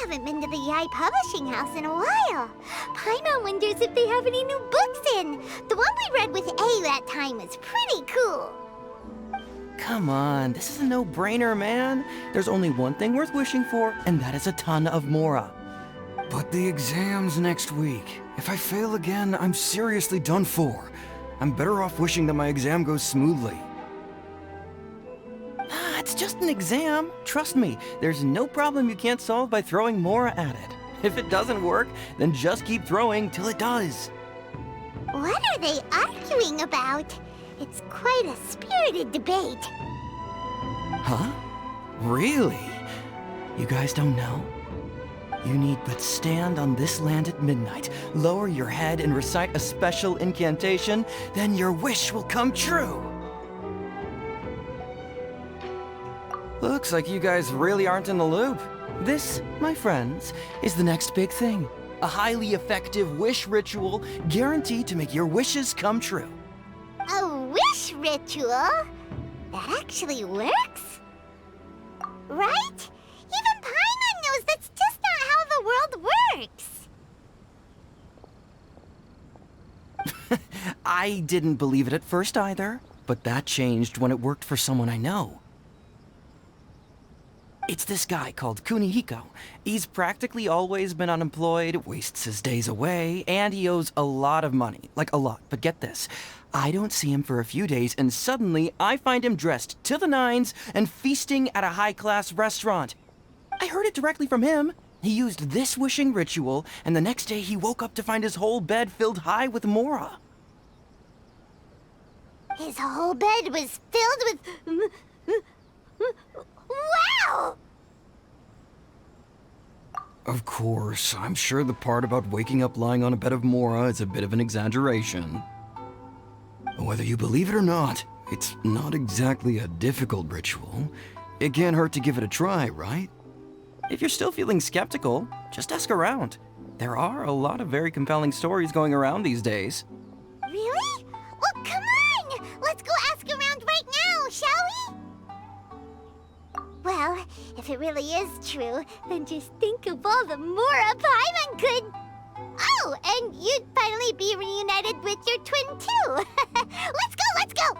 haven't been to the Yae Publishing House in a while. Paimon wonders if they have any new books in. The one we read with A that time was pretty cool. Come on, this is a no-brainer, man. There's only one thing worth wishing for, and that is a ton of Mora. But the exam's next week. If I fail again, I'm seriously done for. I'm better off wishing that my exam goes smoothly. It's just an exam. Trust me, there's no problem you can't solve by throwing Mora at it. If it doesn't work, then just keep throwing till it does. What are they arguing about? It's quite a spirited debate. Huh? Really? You guys don't know? You need but stand on this land at midnight, lower your head and recite a special incantation, then your wish will come true. Looks like you guys really aren't in the loop. This, my friends, is the next big thing. A highly effective wish ritual guaranteed to make your wishes come true. A wish ritual? That actually works? Right? Even Paimon knows that's just not how the world works. I didn't believe it at first either, but that changed when it worked for someone I know. It's this guy called Kunihiko. He's practically always been unemployed, wastes his days away, and he owes a lot of money. Like a lot, but get this. I don't see him for a few days, and suddenly I find him dressed to the nines and feasting at a high-class restaurant. I heard it directly from him. He used this wishing ritual, and the next day he woke up to find his whole bed filled high with Mora. His whole bed was filled with... Wow! Of course, I'm sure the part about waking up lying on a bed of Mora is a bit of an exaggeration. Whether you believe it or not, it's not exactly a difficult ritual. It can't hurt to give it a try, right? If you're still feeling skeptical, just ask around. There are a lot of very compelling stories going around these days. Really? Well, come on! Let's go ask around right now, shall we? Well, if it really is true, then just think of all the Mora Paimon could... Oh, and you'd finally be reunited with your twin, too! Let's go, let's go!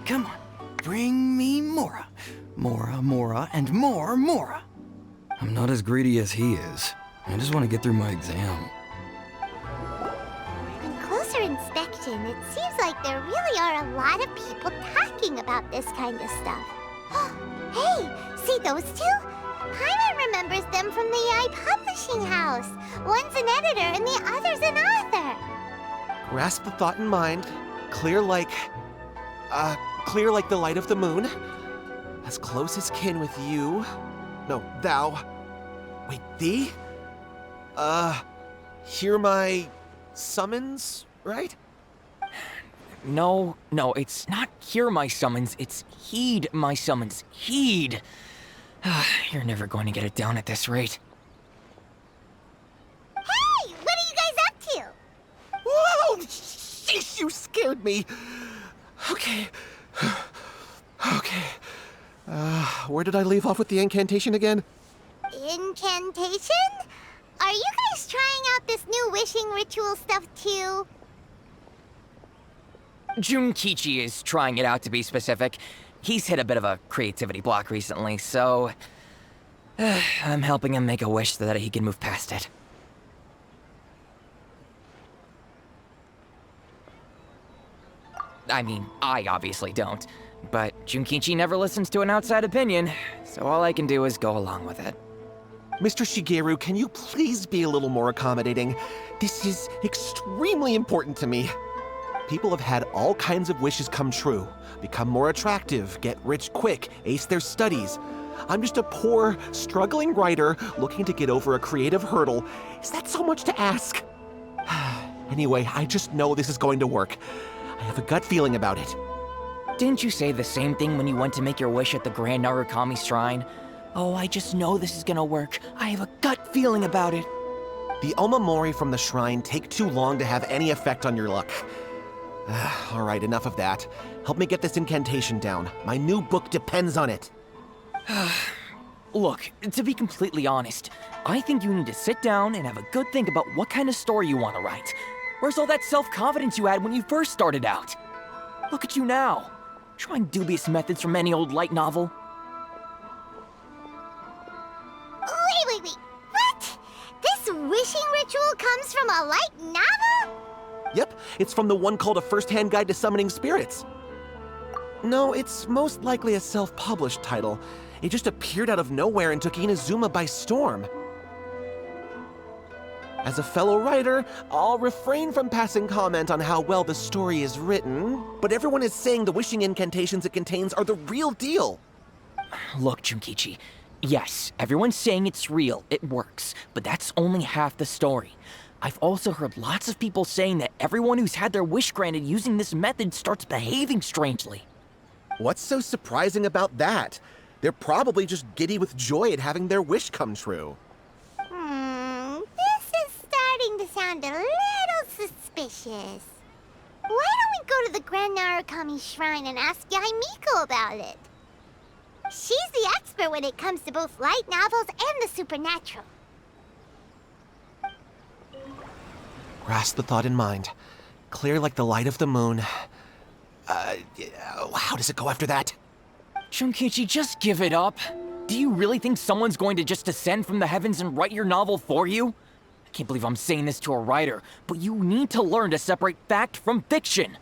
Come on, bring me Mora. Mora, Mora, and more Mora. I'm not as greedy as he is. I just want to get through my exam. On closer inspection, it seems like there really are a lot of people talking about this kind of stuff. Hey, see those two? Paimon remembers them from the Yae Publishing House. One's an editor and the other's an author. Grasp the thought in mind. Clear like the light of the moon. As close as kin with you. No, thou. Wait, thee? Hear my summons, right? No, it's not hear my summons, it's heed my summons. Heed! You're never going to get it down at this rate. Hey, what are you guys up to? Whoa! Sheesh, you scared me. Okay. Where did I leave off with the incantation again? Incantation? Are you guys trying out this new wishing ritual stuff too? Junkichi is trying it out, to be specific. He's hit a bit of a creativity block recently, so... I'm helping him make a wish so that he can move past it. I mean, I obviously don't. But Junkichi never listens to an outside opinion, so all I can do is go along with it. Mr. Shigeru, can you please be a little more accommodating? This is extremely important to me. People have had all kinds of wishes come true. Become more attractive, get rich quick, ace their studies. I'm just a poor, struggling writer looking to get over a creative hurdle. Is that so much to ask? Anyway, I just know this is going to work. I have a gut feeling about it. Didn't you say the same thing when you went to make your wish at the Grand Narukami Shrine? Oh, I just know this is gonna work. I have a gut feeling about it. The Omamori from the shrine take too long to have any effect on your luck. Alright, enough of that. Help me get this incantation down. My new book depends on it. Look, to be completely honest, I think you need to sit down and have a good think about what kind of story you want to write. Where's all that self-confidence you had when you first started out? Look at you now, trying dubious methods from any old light novel. Wait. What? This wishing ritual comes from a light novel? Yep, it's from the one called A First-Hand Guide to Summoning Spirits. No, it's most likely a self-published title. It just appeared out of nowhere and took Inazuma by storm. As a fellow writer, I'll refrain from passing comment on how well the story is written, but everyone is saying the wishing incantations it contains are the real deal. Look, Junkichi, yes, everyone's saying it's real, it works, but that's only half the story. I've also heard lots of people saying that everyone who's had their wish granted using this method starts behaving strangely. What's so surprising about that? They're probably just giddy with joy at having their wish come true. This is starting to sound a little suspicious. Why don't we go to the Grand Narukami Shrine and ask Yae Miko about it? She's the expert when it comes to both light novels and the supernatural. Grasp the thought in mind. Clear like the light of the moon. How does it go after that? Junkichi, just give it up. Do you really think someone's going to just descend from the heavens and write your novel for you? I can't believe I'm saying this to a writer, but you need to learn to separate fact from fiction.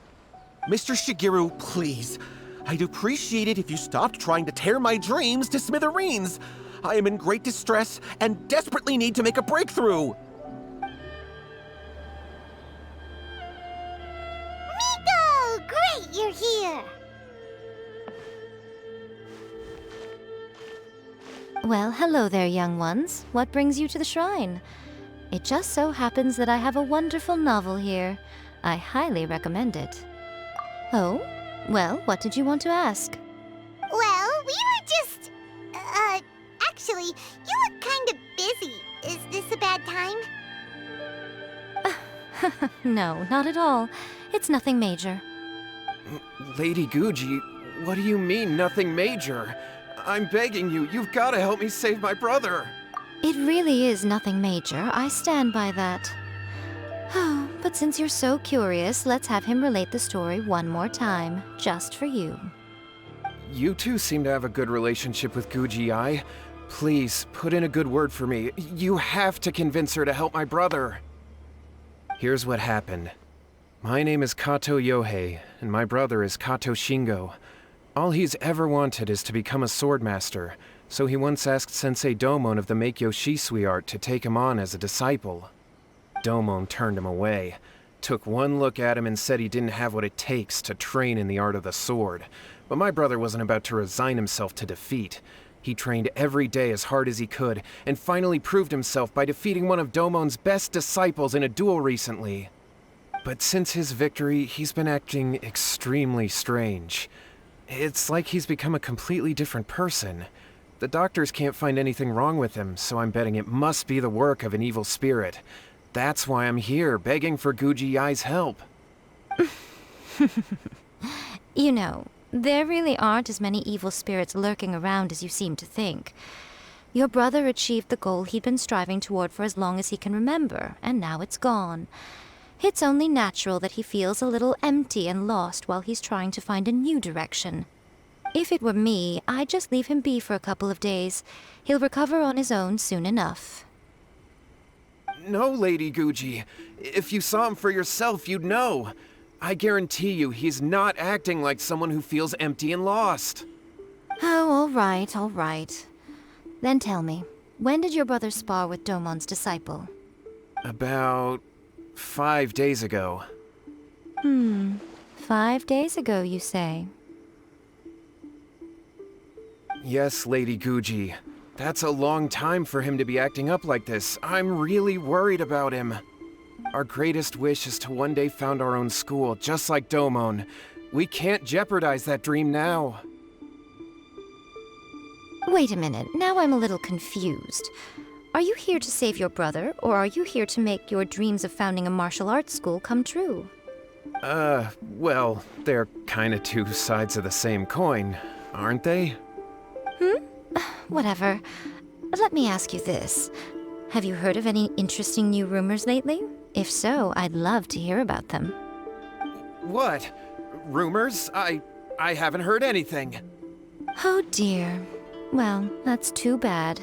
Mr. Shigeru, please. I'd appreciate it if you stopped trying to tear my dreams to smithereens. I am in great distress and desperately need to make a breakthrough. Miko! Great, you're here! Well, hello there, young ones. What brings you to the shrine? It just so happens that I have a wonderful novel here. I highly recommend it. Oh? Well, what did you want to ask? Well, we were just... actually, you look kind of busy. Is this a bad time? No, not at all. It's nothing major. Lady Guji, what do you mean, nothing major? I'm begging you, you've got to help me save my brother. It really is nothing major. I stand by that. Oh, but since you're so curious, let's have him relate the story one more time, just for you. You two seem to have a good relationship with Guji-ai. Please, put in a good word for me. You have to convince her to help my brother. Here's what happened. My name is Kato Yohei, and my brother is Kato Shingo. All he's ever wanted is to become a swordmaster, so he once asked Sensei Domon of the Meikyo Shisui art to take him on as a disciple. Domon turned him away, took one look at him and said he didn't have what it takes to train in the art of the sword. But my brother wasn't about to resign himself to defeat. He trained every day as hard as he could, and finally proved himself by defeating one of Domon's best disciples in a duel recently. But since his victory, he's been acting extremely strange. It's like he's become a completely different person. The doctors can't find anything wrong with him, so I'm betting it must be the work of an evil spirit. That's why I'm here, begging for Guji-ai's help. You know, there really aren't as many evil spirits lurking around as you seem to think. Your brother achieved the goal he'd been striving toward for as long as he can remember, and now it's gone. It's only natural that he feels a little empty and lost while he's trying to find a new direction. If it were me, I'd just leave him be for a couple of days. He'll recover on his own soon enough. No, Lady Guji. If you saw him for yourself, you'd know. I guarantee you he's not acting like someone who feels empty and lost. Oh, all right. Then tell me, when did your brother spar with Domon's disciple? About 5 days ago. 5 days ago, you say? Yes, Lady Guji. That's a long time for him to be acting up like this. I'm really worried about him. Our greatest wish is to one day found our own school, just like Domon. We can't jeopardize that dream now. Wait a minute, now I'm a little confused. Are you here to save your brother, or are you here to make your dreams of founding a martial arts school come true? Well, they're kinda two sides of the same coin, aren't they? Whatever. Let me ask you this. Have you heard of any interesting new rumors lately? If so, I'd love to hear about them. What? Rumors? I haven't heard anything. Oh dear. Well, that's too bad.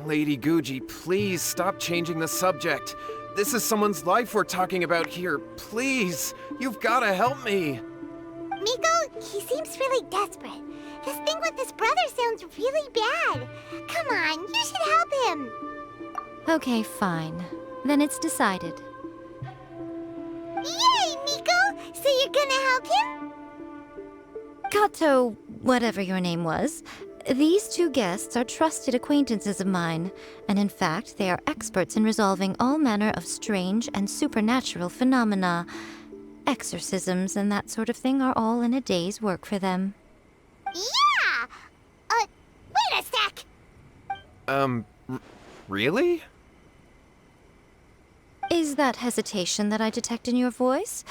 Lady Guji, please stop changing the subject. This is someone's life we're talking about here. Please, you've gotta help me. Miko, he seems really desperate. This thing with his brother sounds really bad. Come on, you should help him. Okay, fine. Then it's decided. Yay, Miko! So you're gonna help him? Kato, whatever your name was, these two guests are trusted acquaintances of mine, and in fact, they are experts in resolving all manner of strange and supernatural phenomena. Exorcisms and that sort of thing are all in a day's work for them. Yeah! Wait a sec! Really? Is that hesitation that I detect in your voice?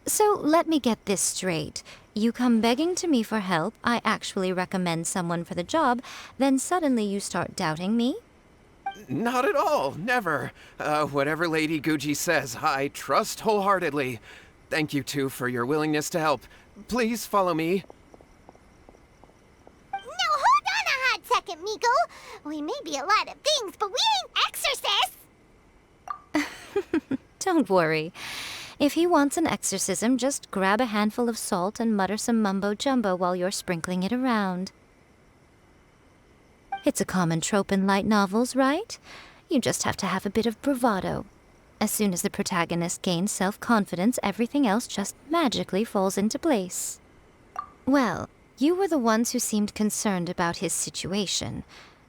So let me get this straight. You come begging to me for help, I actually recommend someone for the job, then suddenly you start doubting me? Not at all, never. Whatever Lady Guji says, I trust wholeheartedly. Thank you two for your willingness to help. Please follow me. No, hold on a hot second, Miko. We may be a lot of things, but we ain't exorcists! Don't worry. If he wants an exorcism, just grab a handful of salt and mutter some mumbo-jumbo while you're sprinkling it around. It's a common trope in light novels, right? You just have to have a bit of bravado. As soon as the protagonist gains self-confidence, everything else just magically falls into place. Well, you were the ones who seemed concerned about his situation.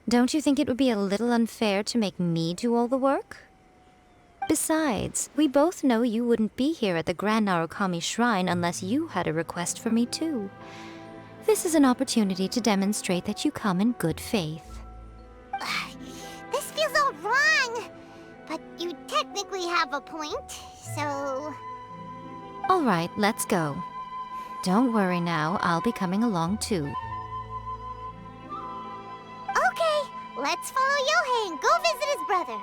Don't you think it would be a little unfair to make me do all the work? Besides, we both know you wouldn't be here at the Grand Narukami Shrine unless you had a request for me too. This is an opportunity to demonstrate that you come in good faith. This feels all wrong. But you technically have a point, so... All right, let's go. Don't worry now, I'll be coming along too. Okay, let's follow Yohei and go visit his brother.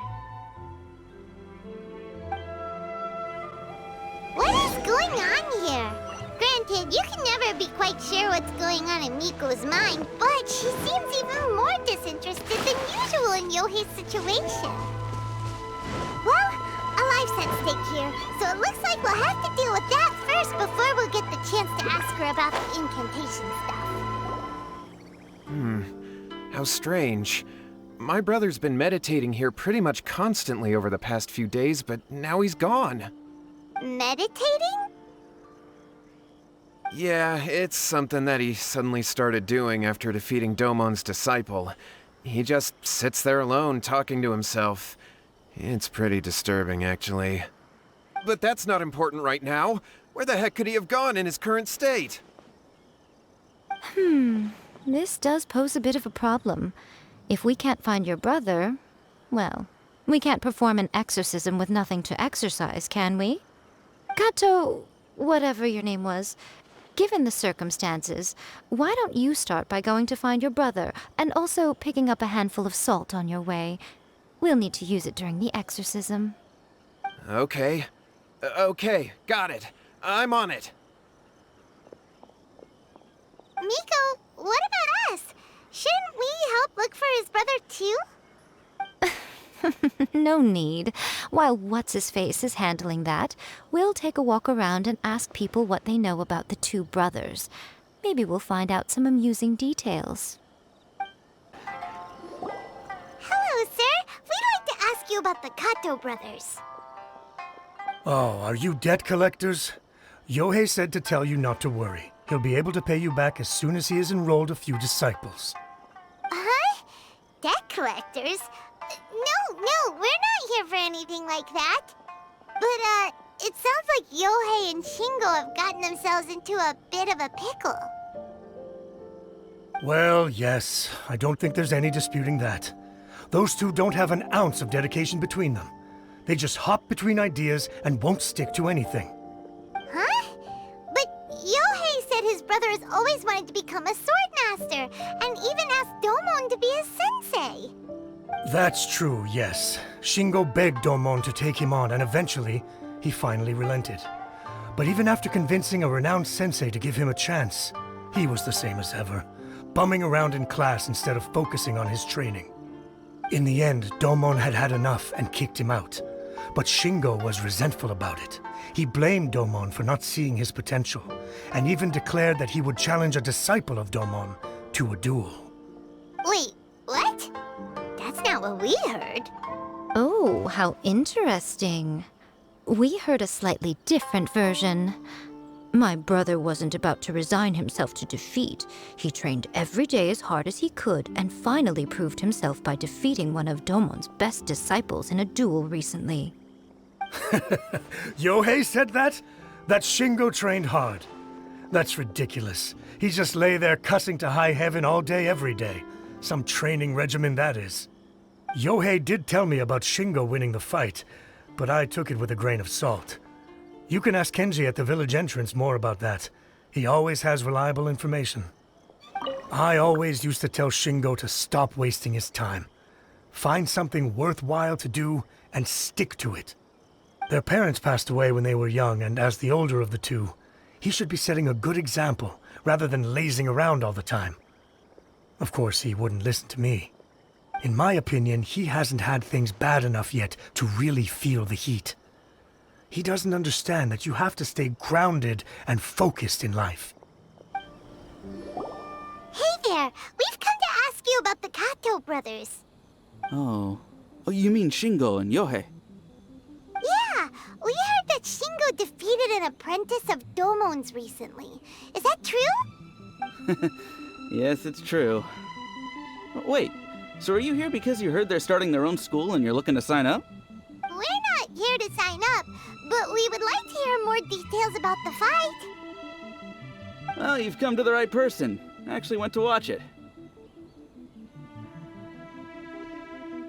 What is going on here? Granted, you can never be quite sure what's going on in Miko's mind, but she seems even more disinterested than usual in Yohei's situation. Well, a life's at stake here, so it looks like we'll have to deal with that first before we'll get the chance to ask her about the incantation stuff. How strange. My brother's been meditating here pretty much constantly over the past few days, but now he's gone. Meditating? Yeah, it's something that he suddenly started doing after defeating Domon's disciple. He just sits there alone, talking to himself. It's pretty disturbing, actually. But that's not important right now. Where the heck could he have gone in his current state? This does pose a bit of a problem. If we can't find your brother, well, we can't perform an exorcism with nothing to exorcise, can we? Kato, whatever your name was, given the circumstances, why don't you start by going to find your brother, and also picking up a handful of salt on your way? We'll need to use it during the exorcism. Okay. Okay, got it. I'm on it. Miko, what about us? Shouldn't we help look for his brother too? No need. While What's-His-Face is handling that, we'll take a walk around and ask people what they know about the two brothers. Maybe we'll find out some amusing details. Hello, sir. We'd like to ask you about the Kato brothers. Oh, are you debt collectors? Yohei said to tell you not to worry. He'll be able to pay you back as soon as he has enrolled a few disciples. Huh? Debt collectors? No, we're not here for anything like that. But, it sounds like Yohei and Shingo have gotten themselves into a bit of a pickle. Well, yes. I don't think there's any disputing that. Those two don't have an ounce of dedication between them. They just hop between ideas and won't stick to anything. Huh? But Yohei said his brother has always wanted to become a sword master, and even asked Domon to be his sensei. That's true, yes. Shingo begged Domon to take him on, and eventually, he finally relented. But even after convincing a renowned sensei to give him a chance, he was the same as ever, bumming around in class instead of focusing on his training. In the end, Domon had had enough and kicked him out. But Shingo was resentful about it. He blamed Domon for not seeing his potential, and even declared that he would challenge a disciple of Domon to a duel. Wait, what? That's not what we heard. Oh, how interesting. We heard a slightly different version. My brother wasn't about to resign himself to defeat. He trained every day as hard as he could and finally proved himself by defeating one of Domon's best disciples in a duel recently. Yohei said that? That Shingo trained hard. That's ridiculous. He just lay there cussing to high heaven all day every day. Some training regimen, that is. Yohei did tell me about Shingo winning the fight, but I took it with a grain of salt. You can ask Kenji at the village entrance more about that. He always has reliable information. I always used to tell Shingo to stop wasting his time. Find something worthwhile to do and stick to it. Their parents passed away when they were young, and as the older of the two, he should be setting a good example rather than lazing around all the time. Of course, he wouldn't listen to me. In my opinion, he hasn't had things bad enough yet to really feel the heat. He doesn't understand that you have to stay grounded and focused in life. Hey there, we've come to ask you about the Kato brothers. Oh, you mean Shingo and Yohei? Yeah, we heard that Shingo defeated an apprentice of Domon's recently. Is that true? Yes, it's true. Wait, so are you here because you heard they're starting their own school and you're looking to sign up? We're not here to sign up, but we would like to hear more details about the fight. Well, you've come to the right person. I actually went to watch it.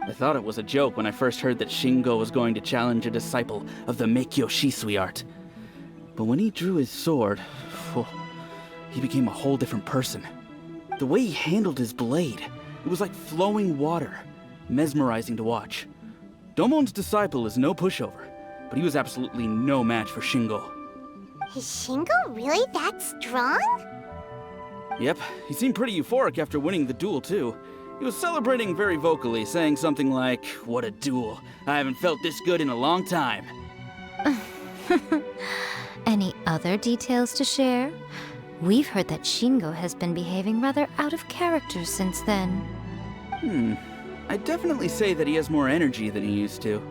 I thought it was a joke when I first heard that Shingo was going to challenge a disciple of the Meikyo Shisui art. But when he drew his sword, he became a whole different person. The way he handled his blade, it was like flowing water, mesmerizing to watch. Domon's disciple is no pushover, but he was absolutely no match for Shingo. Is Shingo really that strong? Yep, he seemed pretty euphoric after winning the duel too. He was celebrating very vocally, saying something like, "What a duel. I haven't felt this good in a long time." Any other details to share? We've heard that Shingo has been behaving rather out of character since then. I'd definitely say that he has more energy than he used to.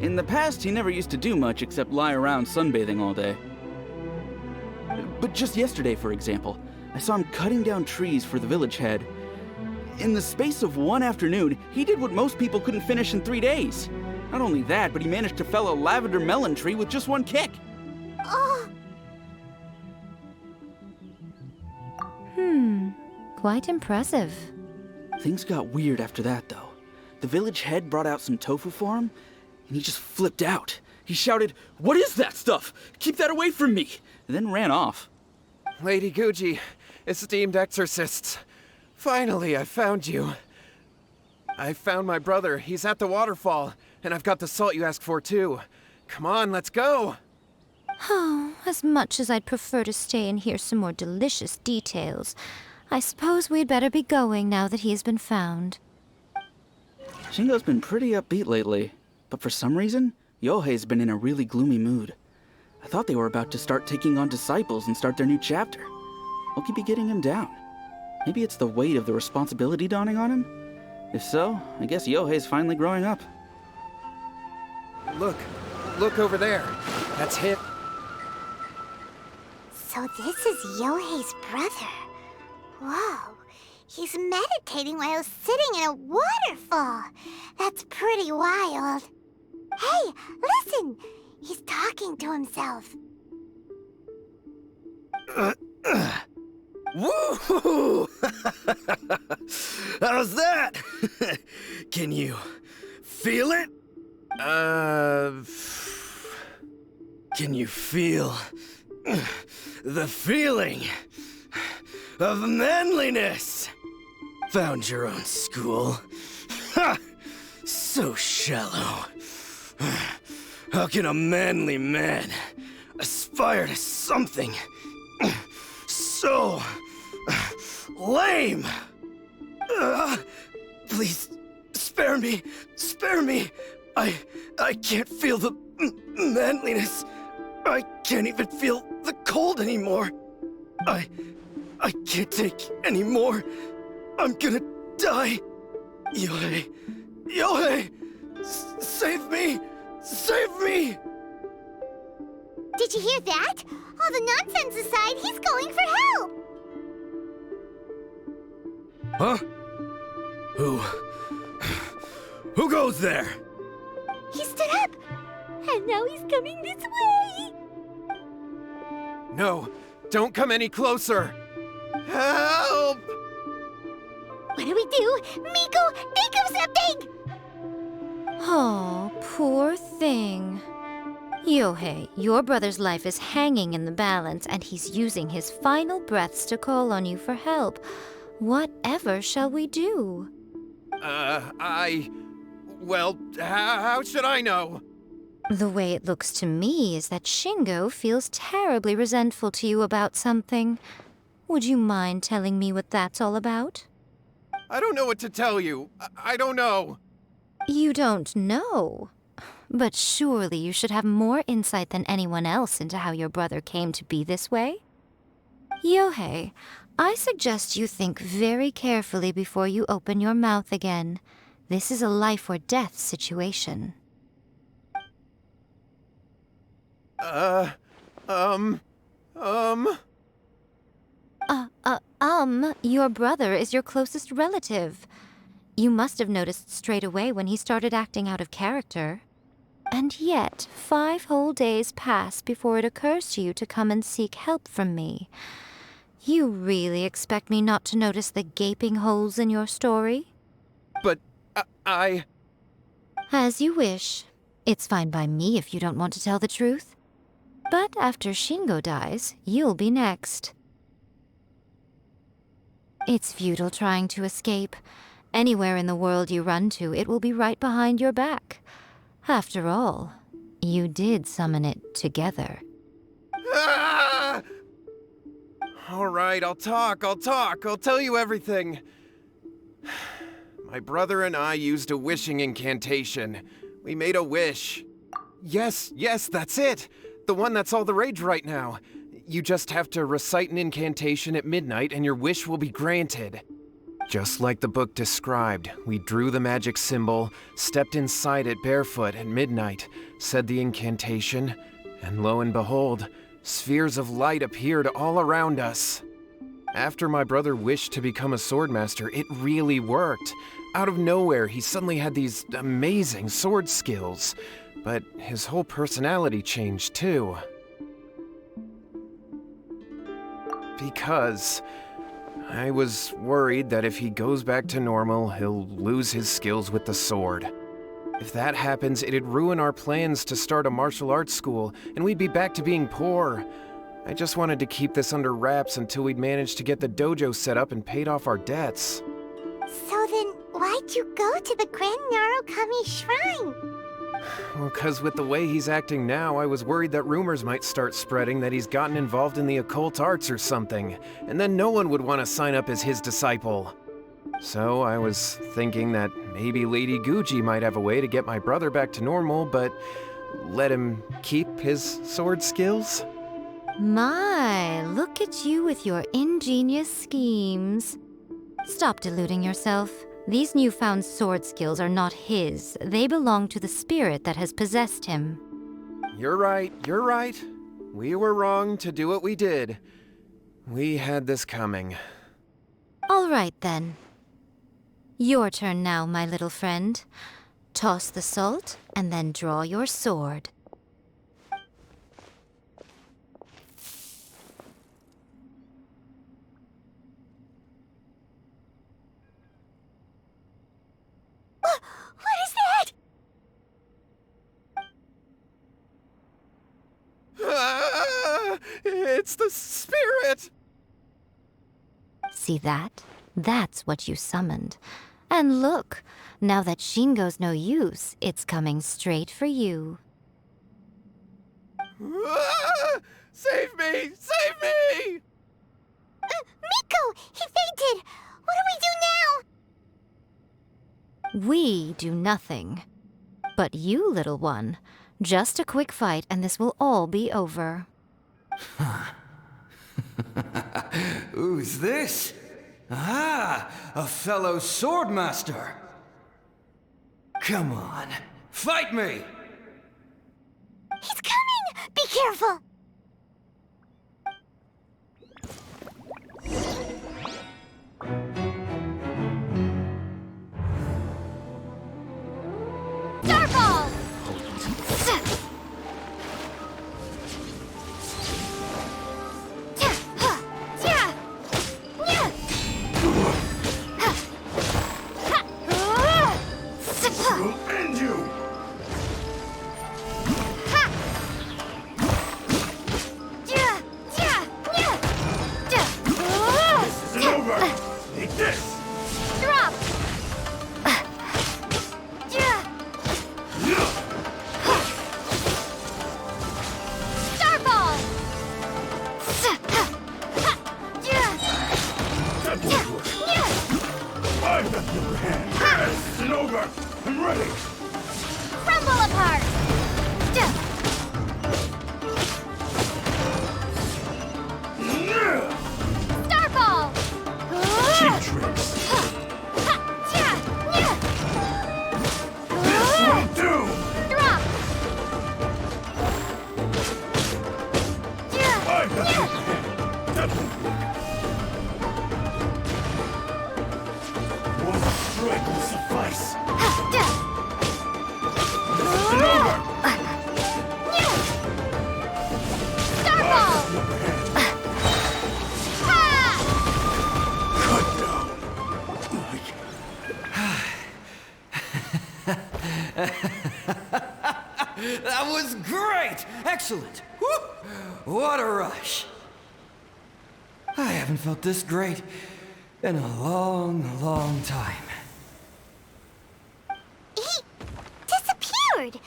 In the past, he never used to do much except lie around sunbathing all day. But just yesterday, for example, I saw him cutting down trees for the village head. In the space of one afternoon, he did what most people couldn't finish in 3 days. Not only that, but he managed to fell a lavender melon tree with just one kick. Oh, Quite impressive. Things got weird after that, though. The village head brought out some tofu for him, and he just flipped out. He shouted, "What is that stuff? Keep that away from me!" and then ran off. Lady Guji, esteemed exorcists. Finally, I found you. I found my brother. He's at the waterfall, and I've got the salt you asked for, too. Come on, let's go! Oh, as much as I'd prefer to stay and hear some more delicious details, I suppose we'd better be going now that he has been found. Shingo's been pretty upbeat lately, but for some reason, Yohei's been in a really gloomy mood. I thought they were about to start taking on disciples and start their new chapter. What could be getting him down? Maybe it's the weight of the responsibility dawning on him? If so, I guess Yohei's finally growing up. Look over there. That's him. so this is Yohei's brother. Whoa, he's meditating while sitting in a waterfall. That's pretty wild. Hey, listen! He's talking to himself. Woo! How's that? Can you feel it? Can you feel the feeling of manliness? Found your own school. Ha! So shallow. How can a manly man aspire to something so lame? Please, spare me. Spare me. I can't feel the manliness. I can't even feel the cold anymore. I can't take any more. I'm gonna die. Yohei! Yohei! Save me! Save me! Did you hear that? All the nonsense aside, he's going for help! Huh? Who goes there? He stood up! And now he's coming this way! No, don't come any closer! Help! What do we do? Miko, think of something! Oh, poor thing. Yohei, your brother's life is hanging in the balance, and he's using his final breaths to call on you for help. Whatever shall we do? Well, how should I know? The way it looks to me is that Shingo feels terribly resentful to you about something. Would you mind telling me what that's all about? I don't know what to tell you. I don't know. You don't know? But surely you should have more insight than anyone else into how your brother came to be this way? Yohei, I suggest you think very carefully before you open your mouth again. This is a life or death situation. Your brother is your closest relative. You must have noticed straight away when he started acting out of character. And yet, 5 whole days pass before it occurs to you to come and seek help from me. You really expect me not to notice the gaping holes in your story? But, As you wish. It's fine by me if you don't want to tell the truth. But after Shingo dies, you'll be next. It's futile trying to escape. Anywhere in the world you run to, it will be right behind your back. After all, you did summon it together. Ah! All right, I'll talk. I'll tell you everything. My brother and I used a wishing incantation. We made a wish. Yes, that's it. The one that's all the rage right now. You just have to recite an incantation at midnight and your wish will be granted. Just like the book described, we drew the magic symbol, stepped inside it barefoot at midnight, said the incantation, and lo and behold, spheres of light appeared all around us. After my brother wished to become a swordmaster, it really worked. Out of nowhere, he suddenly had these amazing sword skills, but his whole personality changed too. Because I was worried that if he goes back to normal, he'll lose his skills with the sword. If that happens, it'd ruin our plans to start a martial arts school, and we'd be back to being poor. I just wanted to keep this under wraps until we'd managed to get the dojo set up and paid off our debts. So then, why'd you go to the Grand Narukami Shrine? Well, 'cause with the way he's acting now, I was worried that rumors might start spreading that he's gotten involved in the occult arts or something, and then no one would want to sign up as his disciple. So I was thinking that maybe Lady Guji might have a way to get my brother back to normal, but let him keep his sword skills? My, look at you with your ingenious schemes. Stop deluding yourself. These newfound sword skills are not his. They belong to the spirit that has possessed him. You're right. We were wrong to do what we did. We had this coming. All right, then. Your turn now, my little friend. Toss the salt, and then draw your sword. It's the spirit! See that? That's what you summoned. And look, now that Shingo's no use, it's coming straight for you. Ah! Save me! Save me! Miko! He fainted! What do we do now? We do nothing. But you, little one, just a quick fight and this will all be over. Who's this? Ah, a fellow swordmaster. Come on, fight me! He's coming! Be careful! Starball! End you! This isn't over! Take this! Drop! Starball! That won't work. I've got the upper hand. This isn't over! I'm ready! Crumble apart! Starball! Cheap tricks! This will do! Drop! I've got the upper hand. That won't work. One strike will suffice. This isn't over! Starball! The upper hand. Ha! Cut down. That was great! Excellent! Woo! What a rush! I haven't felt this great in a long, long time. He disappeared!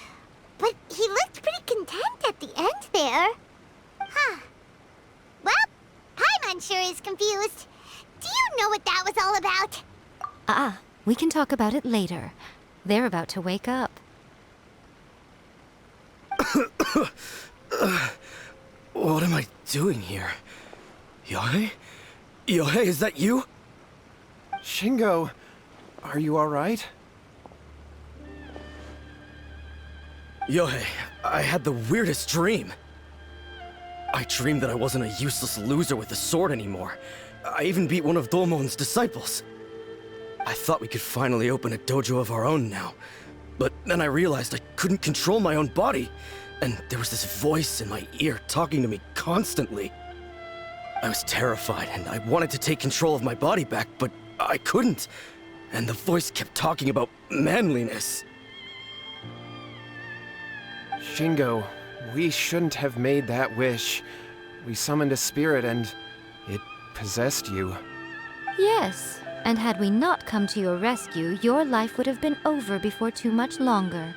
But he looked pretty content at the end there. Huh. Well, Paimon sure is confused. Do you know what that was all about? We can talk about it later. They're about to wake up. What am I doing here? Yae? Yae, is that you? Shingo, are you alright? Yae, I had the weirdest dream. I dreamed that I wasn't a useless loser with a sword anymore. I even beat one of Domon's disciples. I thought we could finally open a dojo of our own now. But then I realized I couldn't control my own body, and there was this voice in my ear talking to me constantly. I was terrified, and I wanted to take control of my body back, but I couldn't. And the voice kept talking about manliness. Shingo, we shouldn't have made that wish. We summoned a spirit and it possessed you. Yes, and had we not come to your rescue, your life would have been over before too much longer.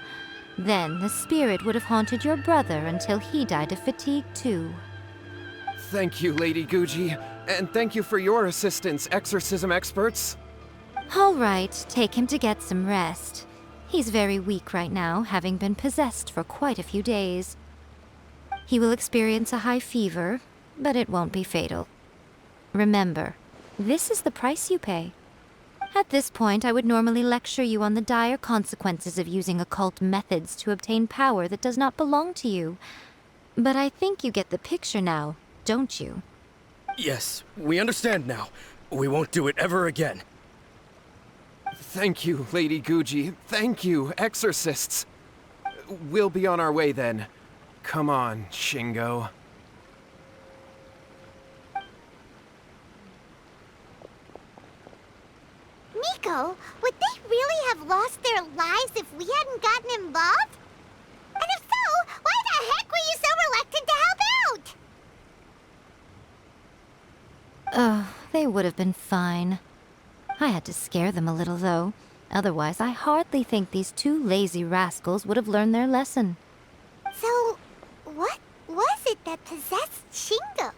Then the spirit would have haunted your brother until he died of fatigue too. Thank you, Lady Guji, and thank you for your assistance, exorcism experts. All right, take him to get some rest. He's very weak right now, having been possessed for quite a few days. He will experience a high fever, but it won't be fatal. Remember, this is the price you pay. At this point, I would normally lecture you on the dire consequences of using occult methods to obtain power that does not belong to you. But I think you get the picture now, don't you? Yes, we understand now. We won't do it ever again. Thank you, Lady Guji. Thank you, exorcists. We'll be on our way then. Come on, Shingo. Miko, would they really have lost their lives if we hadn't gotten involved? And if so, why the heck were you so reluctant to help out? Oh, they would have been fine. I had to scare them a little, though. Otherwise, I hardly think these two lazy rascals would have learned their lesson. So, what was it that possessed Shingo?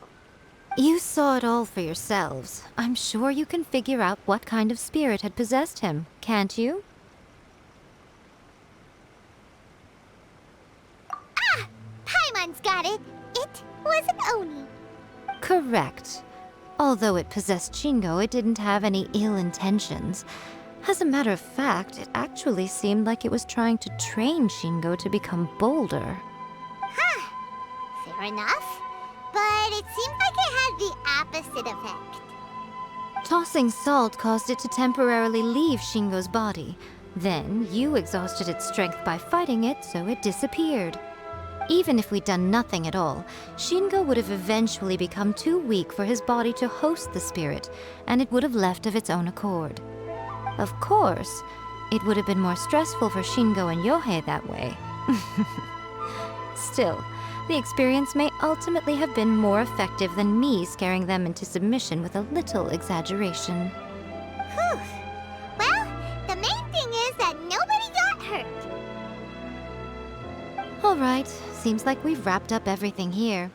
You saw it all for yourselves. I'm sure you can figure out what kind of spirit had possessed him, can't you? Ah! Paimon's got it! It was an Oni. Correct. Although it possessed Shingo, it didn't have any ill intentions. As a matter of fact, it actually seemed like it was trying to train Shingo to become bolder. Huh. Fair enough. But it seemed like it had the opposite effect. Tossing salt caused it to temporarily leave Shingo's body. Then, you exhausted its strength by fighting it, so it disappeared. Even if we'd done nothing at all, Shingo would have eventually become too weak for his body to host the spirit, and it would have left of its own accord. Of course, it would have been more stressful for Shingo and Yohei that way. Still, the experience may ultimately have been more effective than me scaring them into submission with a little exaggeration. Whew. Well, the main thing is that nobody got hurt. All right, seems like we've wrapped up everything here.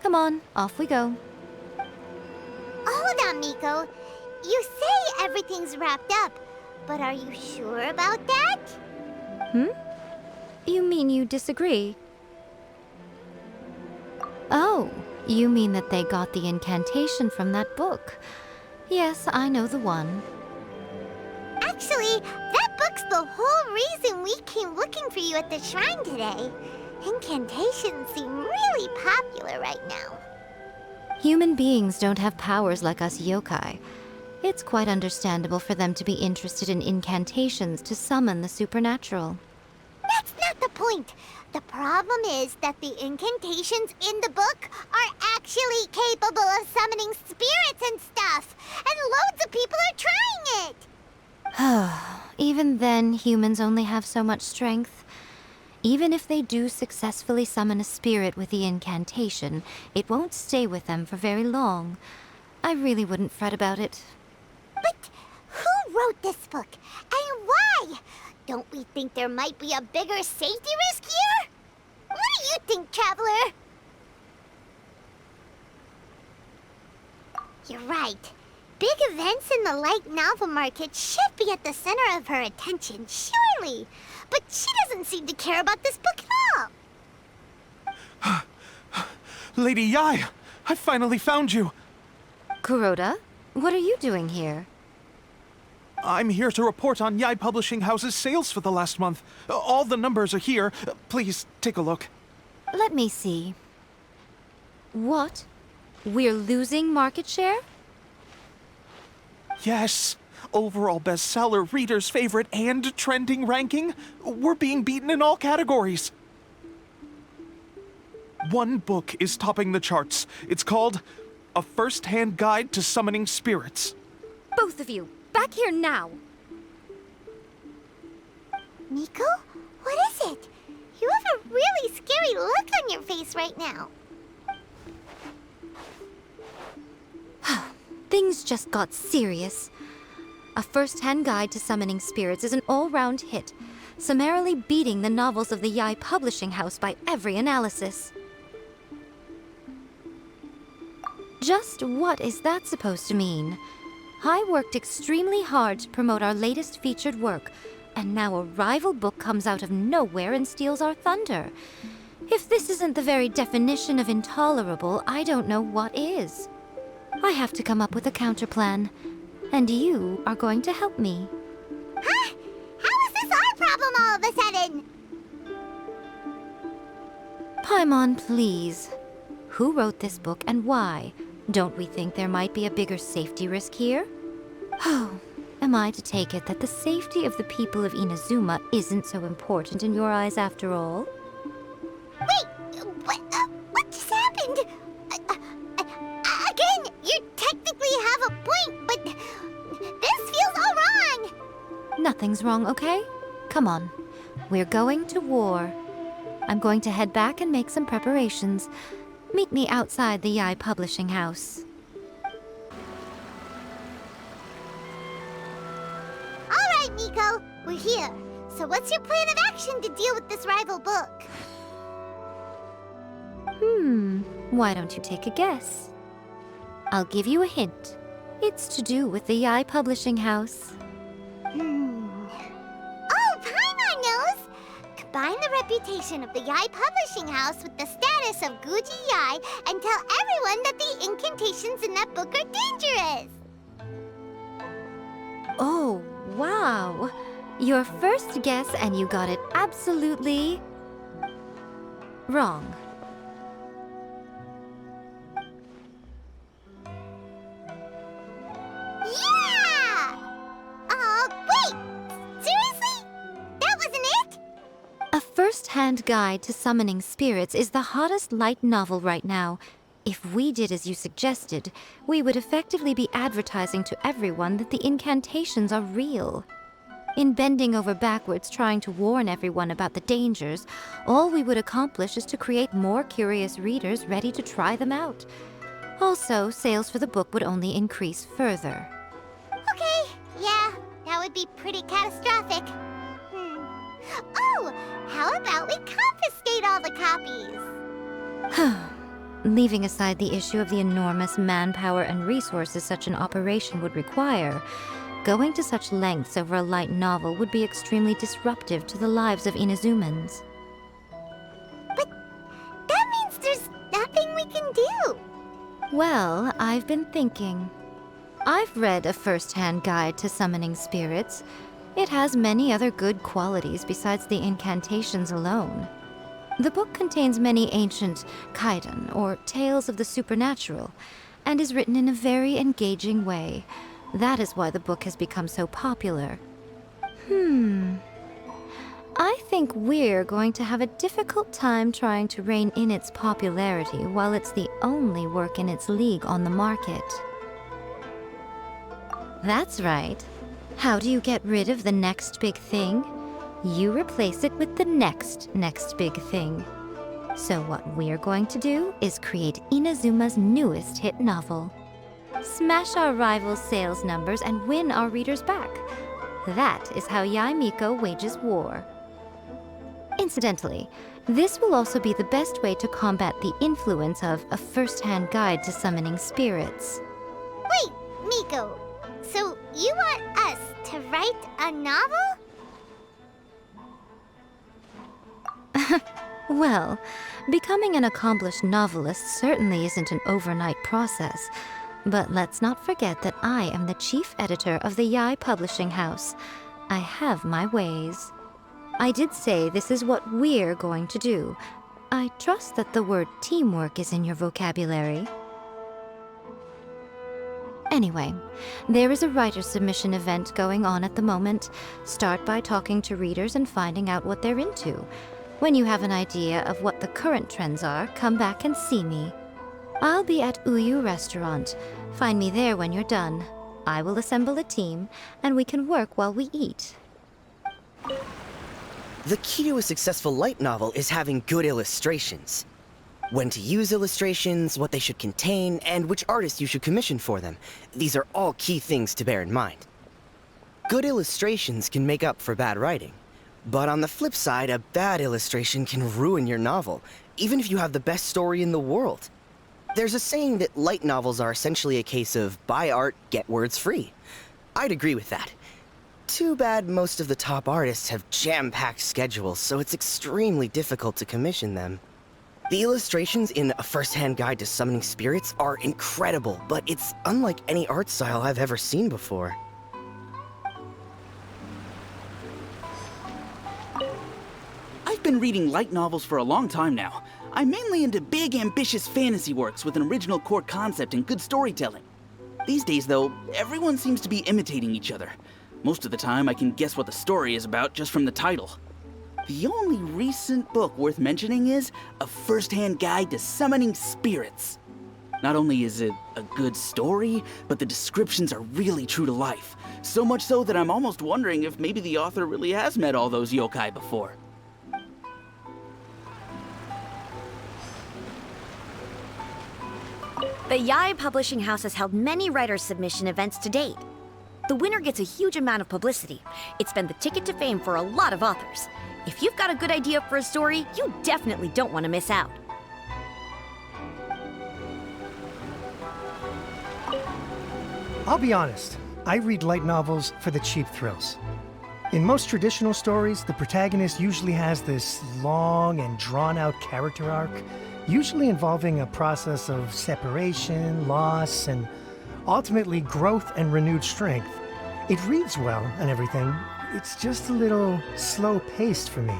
Come on, off we go. Hold on, Miko. You say everything's wrapped up, but are you sure about that? You mean you disagree? Oh, you mean that they got the incantation from that book. Yes, I know the one. Actually, that book's the whole reason we came looking for you at the shrine today. Incantations seem really popular right now. Human beings don't have powers like us yokai. It's quite understandable for them to be interested in incantations to summon the supernatural. That's not the point. The problem is that the incantations in the book are actually capable of summoning spirits and stuff, and loads of people are trying it. Even then, humans only have so much strength. Even if they do successfully summon a spirit with the incantation, it won't stay with them for very long. I really wouldn't fret about it. But who wrote this book, and why? Don't we think there might be a bigger safety risk here? What do you think, Traveler? You're right. Big events in the light novel market should be at the center of her attention, surely. But she doesn't seem to care about this book at all. Lady Yae, I finally found you. Kuroda, what are you doing here? I'm here to report on Yae Publishing House's sales for the last month. All the numbers are here. Please, take a look. Let me see. What? We're losing market share? Yes. Overall bestseller, reader's favorite, and trending ranking. We're being beaten in all categories. One book is topping the charts. It's called A First-Hand Guide to Summoning Spirits. Both of you, back here now! Miko? What is it? You have a really scary look on your face right now. Things just got serious. A First-Hand Guide to Summoning Spirits is an all-round hit, summarily beating the novels of the Yae Publishing House by every analysis. Just what is that supposed to mean? I worked extremely hard to promote our latest featured work, and now a rival book comes out of nowhere and steals our thunder. If this isn't the very definition of intolerable, I don't know what is. I have to come up with a counterplan, and you are going to help me. Huh? How is this our problem all of a sudden? Paimon, please. Who wrote this book and why? Don't we think there might be a bigger safety risk here? Oh, am I to take it that the safety of the people of Inazuma isn't so important in your eyes after all? Wait, what just happened? Again, you technically have a point, but this feels all wrong. Nothing's wrong, okay? Come on. We're going to war. I'm going to head back and make some preparations. Meet me outside the Yae Publishing House. Miko. We're here. So what's your plan of action to deal with this rival book? Why don't you take a guess? I'll give you a hint. It's to do with the Yae Publishing House. Oh, Paimon knows! Combine the reputation of the Yae Publishing House with the status of Guji Yae and tell everyone that the incantations in that book are dangerous! Oh, wow. Your first guess and you got it absolutely wrong. Yeah! Wait! Seriously? That wasn't it? A first-hand guide to summoning spirits is the hottest light novel right now. If we did as you suggested, we would effectively be advertising to everyone that the incantations are real. In bending over backwards trying to warn everyone about the dangers, all we would accomplish is to create more curious readers ready to try them out. Also, sales for the book would only increase further. Okay, yeah, that would be pretty catastrophic. Oh, how about we confiscate all the copies? Leaving aside the issue of the enormous manpower and resources such an operation would require, going to such lengths over a light novel would be extremely disruptive to the lives of Inazumans. But that means there's nothing we can do. Well, I've been thinking. I've read a first-hand guide to summoning spirits. It has many other good qualities besides the incantations alone. The book contains many ancient kaidan, or tales of the supernatural, and is written in a very engaging way. That is why the book has become so popular. I think we're going to have a difficult time trying to rein in its popularity while it's the only work in its league on the market. That's right. How do you get rid of the next big thing? You replace it with the next big thing. So what we're going to do is create Inazuma's newest hit novel. Smash our rival's sales numbers and win our readers back. That is how Yae Miko wages war. Incidentally, this will also be the best way to combat the influence of a first-hand guide to summoning spirits. Wait, Miko, so you want us to write a novel? Well, becoming an accomplished novelist certainly isn't an overnight process. But let's not forget that I am the chief editor of the Yae Publishing House. I have my ways. I did say this is what we're going to do. I trust that the word teamwork is in your vocabulary. Anyway, there is a writer submission event going on at the moment. Start by talking to readers and finding out what they're into. When you have an idea of what the current trends are, come back and see me. I'll be at Uyu Restaurant. Find me there when you're done. I will assemble a team, and we can work while we eat. The key to a successful light novel is having good illustrations. When to use illustrations, what they should contain, and which artist you should commission for them. These are all key things to bear in mind. Good illustrations can make up for bad writing. But on the flip side, a bad illustration can ruin your novel, even if you have the best story in the world. There's a saying that light novels are essentially a case of buy art, get words free. I'd agree with that. Too bad most of the top artists have jam-packed schedules, so it's extremely difficult to commission them. The illustrations in A First-Hand Guide to Summoning Spirits are incredible, but it's unlike any art style I've ever seen before. I've been reading light novels for a long time now. I'm mainly into big, ambitious fantasy works with an original core concept and good storytelling. These days, though, everyone seems to be imitating each other. Most of the time, I can guess what the story is about just from the title. The only recent book worth mentioning is A First-Hand Guide to Summoning Spirits. Not only is it a good story, but the descriptions are really true to life. So much so that I'm almost wondering if maybe the author really has met all those yokai before. The Yae Publishing House has held many writer submission events to date. The winner gets a huge amount of publicity. It's been the ticket to fame for a lot of authors. If you've got a good idea for a story, you definitely don't want to miss out. I'll be honest, I read light novels for the cheap thrills. In most traditional stories, the protagonist usually has this long and drawn-out character arc, usually involving a process of separation, loss, and ultimately growth and renewed strength. It reads well and everything, it's just a little slow-paced for me.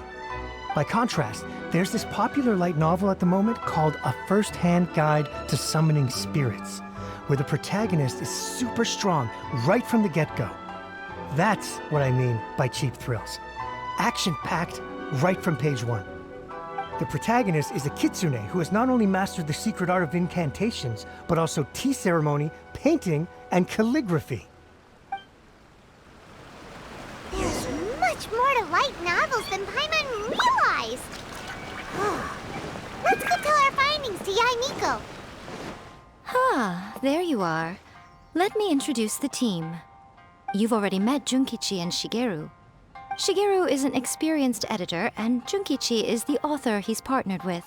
By contrast, there's this popular light novel at the moment called A First-Hand Guide to Summoning Spirits, where the protagonist is super strong right from the get-go. That's what I mean by cheap thrills. Action-packed right from page 1. The protagonist is a kitsune who has not only mastered the secret art of incantations, but also tea ceremony, painting, and calligraphy. There's much more to light novels than Paimon realized. Let's go tell our findings to Yae Miko. Ah, there you are. Let me introduce the team. You've already met Junkichi and Shigeru. Shigeru is an experienced editor, and Junkichi is the author he's partnered with.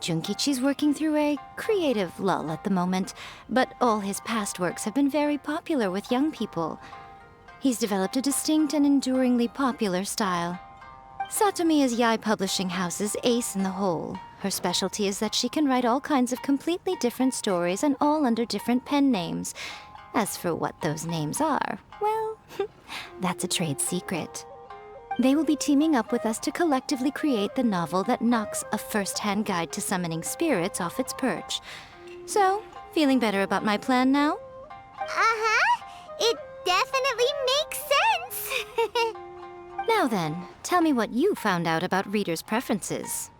Junkichi's working through a creative lull at the moment, but all his past works have been very popular with young people. He's developed a distinct and enduringly popular style. Satomi is Yae Publishing House's ace in the hole. Her specialty is that she can write all kinds of completely different stories and all under different pen names. As for what those names are, well, that's a trade secret. They will be teaming up with us to collectively create the novel that knocks A First-Hand Guide to Summoning Spirits off its perch. So, feeling better about my plan now? Uh-huh. It definitely makes sense. Now then, tell me what you found out about readers' preferences.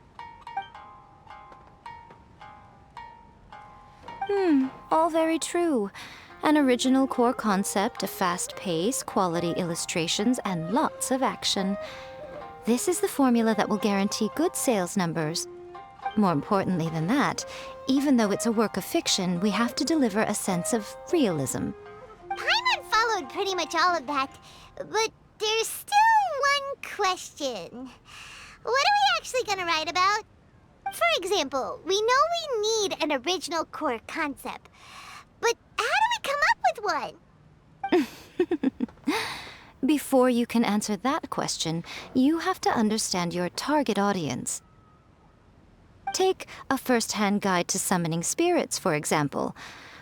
All very true. An original core concept, a fast pace, quality illustrations, and lots of action. This is the formula that will guarantee good sales numbers. More importantly than that, even though it's a work of fiction, we have to deliver a sense of realism. Paimon followed pretty much all of that, but there's still one question. What are we actually gonna write about? For example, we know we need an original core concept, but how do we come up with one? Before you can answer that question, you have to understand your target audience. Take A First-Hand Guide to Summoning Spirits, for example.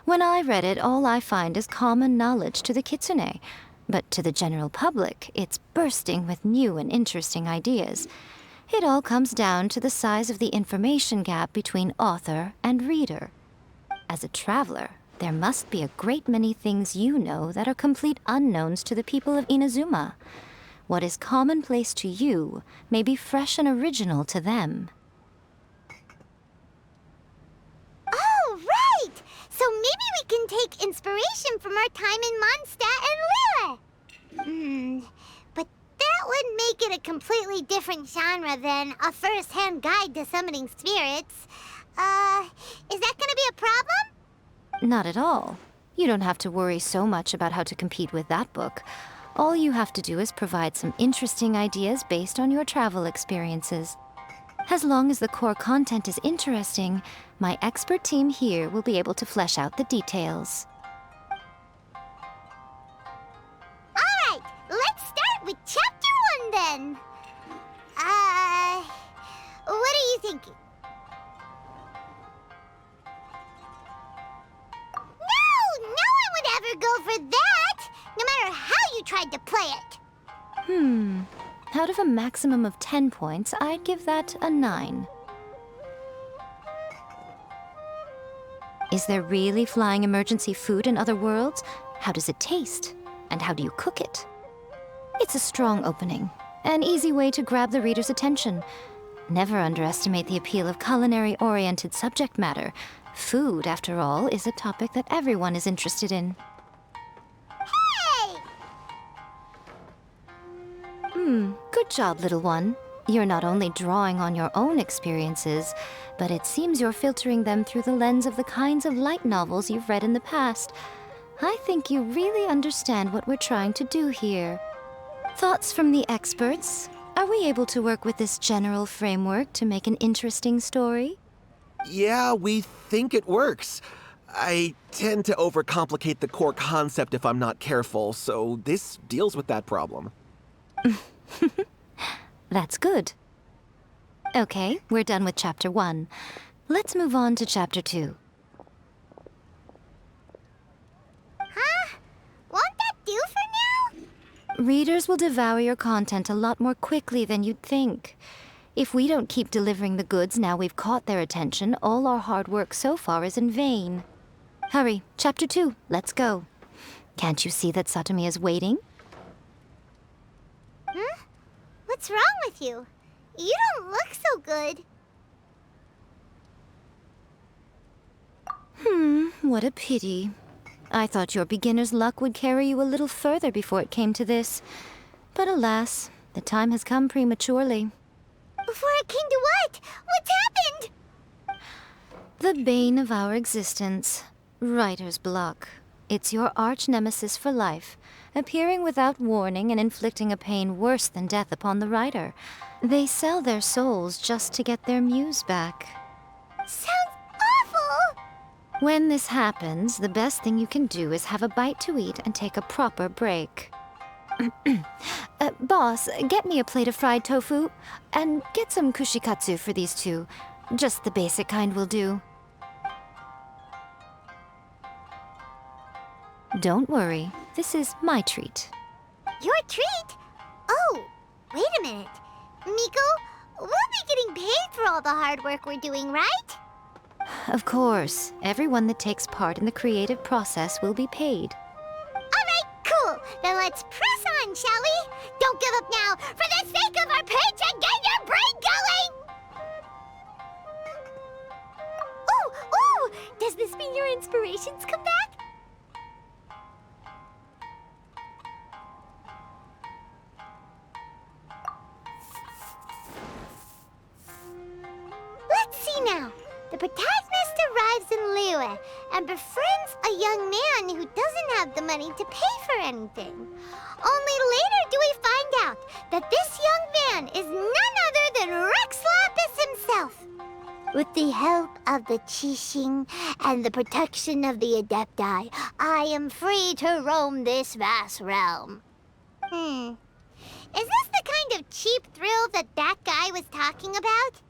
When I read it, all I find is common knowledge to the kitsune. But to the general public, it's bursting with new and interesting ideas. It all comes down to the size of the information gap between author and reader. As a traveler, there must be a great many things you know that are complete unknowns to the people of Inazuma. What is commonplace to you may be fresh and original to them. Oh, right! So maybe we can take inspiration from our time in Mondstadt and Lille. But that would make it a completely different genre than A First-Hand Guide to Summoning Spirits. Is that gonna be a problem? Not at all. You don't have to worry so much about how to compete with that book. All you have to do is provide some interesting ideas based on your travel experiences. As long as the core content is interesting, my expert team here will be able to flesh out the details. All right, let's start with Chapter 1 then. What are you thinking? No one would ever go for that, no matter how you tried to play it. Out of a maximum of 10 points, I'd give that a 9. Is there really flying emergency food in other worlds? How does it taste? And how do you cook it? It's a strong opening, an easy way to grab the reader's attention. Never underestimate the appeal of culinary-oriented subject matter. Food, after all, is a topic that everyone is interested in. Hey! Good job, little one. You're not only drawing on your own experiences, but it seems you're filtering them through the lens of the kinds of light novels you've read in the past. I think you really understand what we're trying to do here. Thoughts from the experts? Are we able to work with this general framework to make an interesting story? Yeah, we think it works. I tend to overcomplicate the core concept if I'm not careful, so this deals with that problem. That's good. Okay, we're done with Chapter 1. Let's move on to Chapter 2. Huh? Won't that do for now? Readers will devour your content a lot more quickly than you'd think. If we don't keep delivering the goods now we've caught their attention, all our hard work so far is in vain. Hurry, Chapter 2, let's go. Can't you see that Satomi is waiting? Huh? What's wrong with you? You don't look so good. What a pity. I thought your beginner's luck would carry you a little further before it came to this. But alas, the time has come prematurely. Before it came to what? What's happened? The bane of our existence. Writer's block. It's your arch nemesis for life, appearing without warning and inflicting a pain worse than death upon the writer. They sell their souls just to get their muse back. Sounds awful! When this happens, the best thing you can do is have a bite to eat and take a proper break. Boss, get me a plate of fried tofu, and get some kushikatsu for these two. Just the basic kind will do. Don't worry, this is my treat. Your treat? Oh, wait a minute. Miko, we'll be getting paid for all the hard work we're doing, right? Of course, everyone that takes part in the creative process will be paid. Alright, cool. Then let's press on, shall we? Don't give up now. For the sake of our paycheck, get your brain going! Ooh! Does this mean your inspirations come back? Let's see now. The protagonist arrives in Liyue and befriends a young man who doesn't have the money to pay for anything. Only later do we find out that this young man is none other than Rex Lapis himself. With the help of the Qixing and the protection of the Adepti, I am free to roam this vast realm. Is this the kind of cheap thrill that guy was talking about?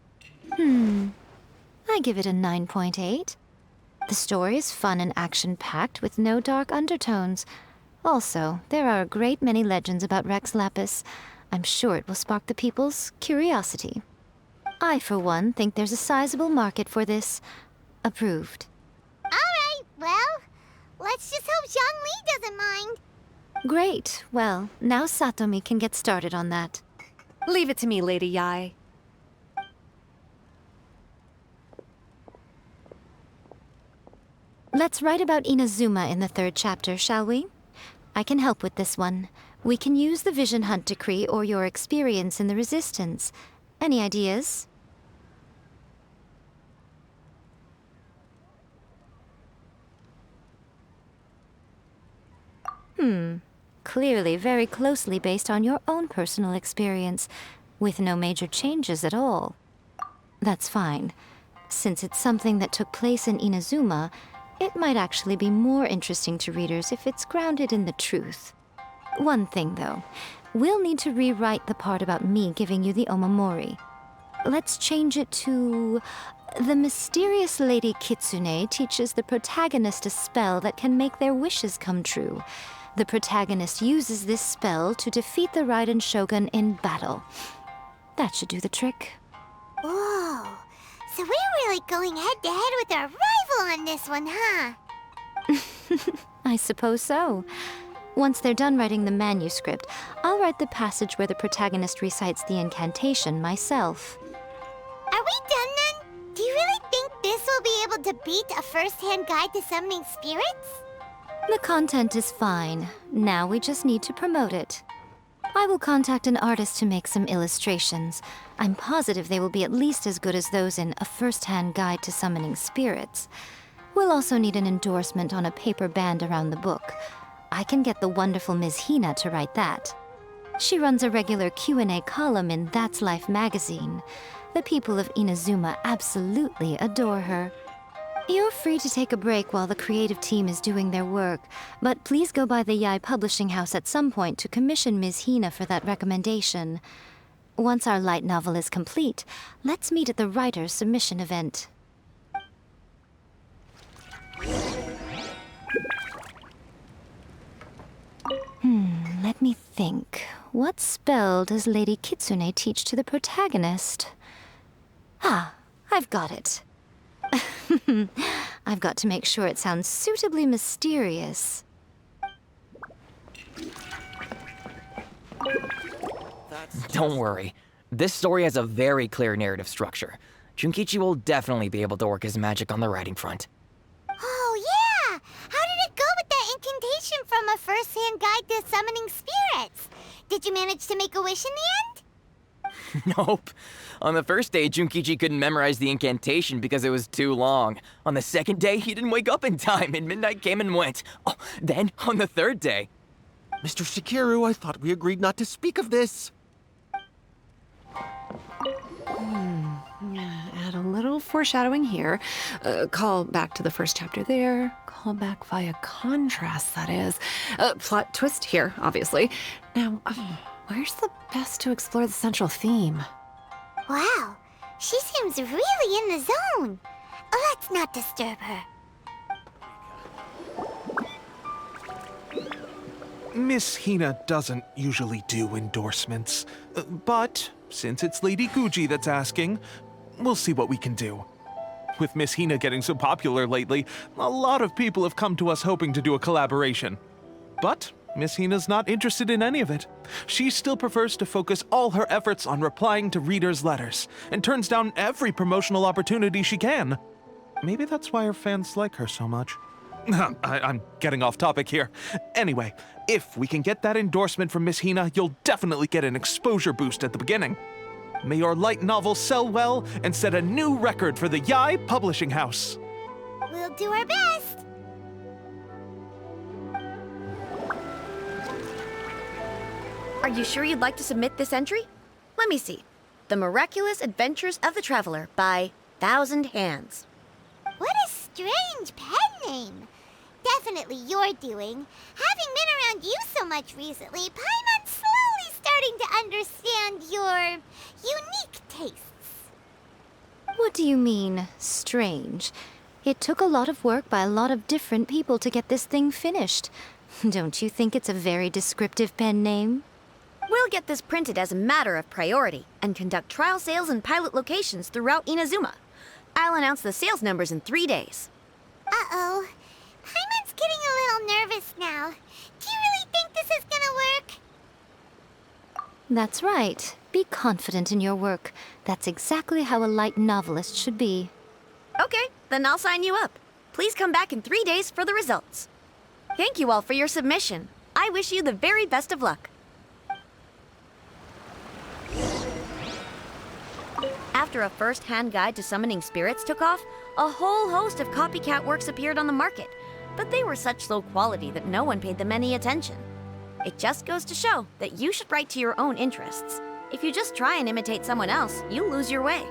I give it a 9.8. The story is fun and action-packed with no dark undertones. Also, there are a great many legends about Rex Lapis. I'm sure it will spark the people's curiosity. I, for one, think there's a sizable market for this. Approved. Alright, well, let's just hope Zhongli doesn't mind. Great. Well, now Satomi can get started on that. Leave it to me, Lady Yae. Let's write about Inazuma in the 3rd chapter, shall we? I can help with this one. We can use the Vision Hunt Decree or your experience in the Resistance. Any ideas? Clearly very closely based on your own personal experience, with no major changes at all. That's fine. Since it's something that took place in Inazuma, it might actually be more interesting to readers if it's grounded in the truth. One thing, though. We'll need to rewrite the part about me giving you the Omamori. Let's change it to... The mysterious Lady Kitsune teaches the protagonist a spell that can make their wishes come true. The protagonist uses this spell to defeat the Raiden Shogun in battle. That should do the trick. Whoa, so we're really going head-to-head with our rival on this one, huh? I suppose so. Once they're done writing the manuscript, I'll write the passage where the protagonist recites the incantation myself. Are we done then? Do you really think this will be able to beat a first-hand guide to summoning spirits? The content is fine. Now we just need to promote it. I will contact an artist to make some illustrations. I'm positive they will be at least as good as those in A First-Hand Guide to Summoning Spirits. We'll also need an endorsement on a paper band around the book. I can get the wonderful Ms. Hina to write that. She runs a regular Q&A column in That's Life magazine. The people of Inazuma absolutely adore her. You're free to take a break while the creative team is doing their work, but please go by the Yae Publishing House at some point to commission Ms. Hina for that recommendation. Once our light novel is complete, let's meet at the writer's submission event. Let me think. What spell does Lady Kitsune teach to the protagonist? Ah, I've got it. I've got to make sure it sounds suitably mysterious. Don't worry. This story has a very clear narrative structure. Junkichi will definitely be able to work his magic on the writing front. Oh, yeah! How did it go with that incantation from a first-hand guide to summoning spirits? Did you manage to make a wish in the end? Nope. On the first day, Junkichi couldn't memorize the incantation because it was too long. On the second day, he didn't wake up in time, and midnight came and went. Oh, then, on the third day... Mr. Shigeru, I thought we agreed not to speak of this. Add a little foreshadowing here. Call back to the first chapter there. Call back via contrast, that is. Plot twist here, obviously. Now, where's the best to explore the central theme? Wow, she seems really in the zone. Let's not disturb her. Miss Hina doesn't usually do endorsements, but since it's Lady Guji that's asking, we'll see what we can do. With Miss Hina getting so popular lately, a lot of people have come to us hoping to do a collaboration. But Miss Hina's not interested in any of it. She still prefers to focus all her efforts on replying to readers' letters, and turns down every promotional opportunity she can. Maybe that's why her fans like her so much. I'm getting off topic here. Anyway, if we can get that endorsement from Miss Hina, you'll definitely get an exposure boost at the beginning. May your light novel sell well and set a new record for the Yae Publishing House. We'll do our best. Are you sure you'd like to submit this entry? Let me see. The Miraculous Adventures of the Traveler by Thousand Hands. What a strange pen name. Definitely your doing. Having been around you so much recently, Paimon's slowly starting to understand your unique tastes. What do you mean, strange? It took a lot of work by a lot of different people to get this thing finished. Don't you think it's a very descriptive pen name? We'll get this printed as a matter of priority and conduct trial sales in pilot locations throughout Inazuma. I'll announce the sales numbers in 3 days. Uh-oh. Paimon's getting a little nervous now. Do you really think this is gonna work? That's right. Be confident in your work. That's exactly how a light novelist should be. Okay, then I'll sign you up. Please come back in 3 days for the results. Thank you all for your submission. I wish you the very best of luck. After a first-hand guide to summoning spirits took off, a whole host of copycat works appeared on the market, but they were such low quality that no one paid them any attention. It just goes to show that you should write to your own interests. If you just try and imitate someone else, you lose your way.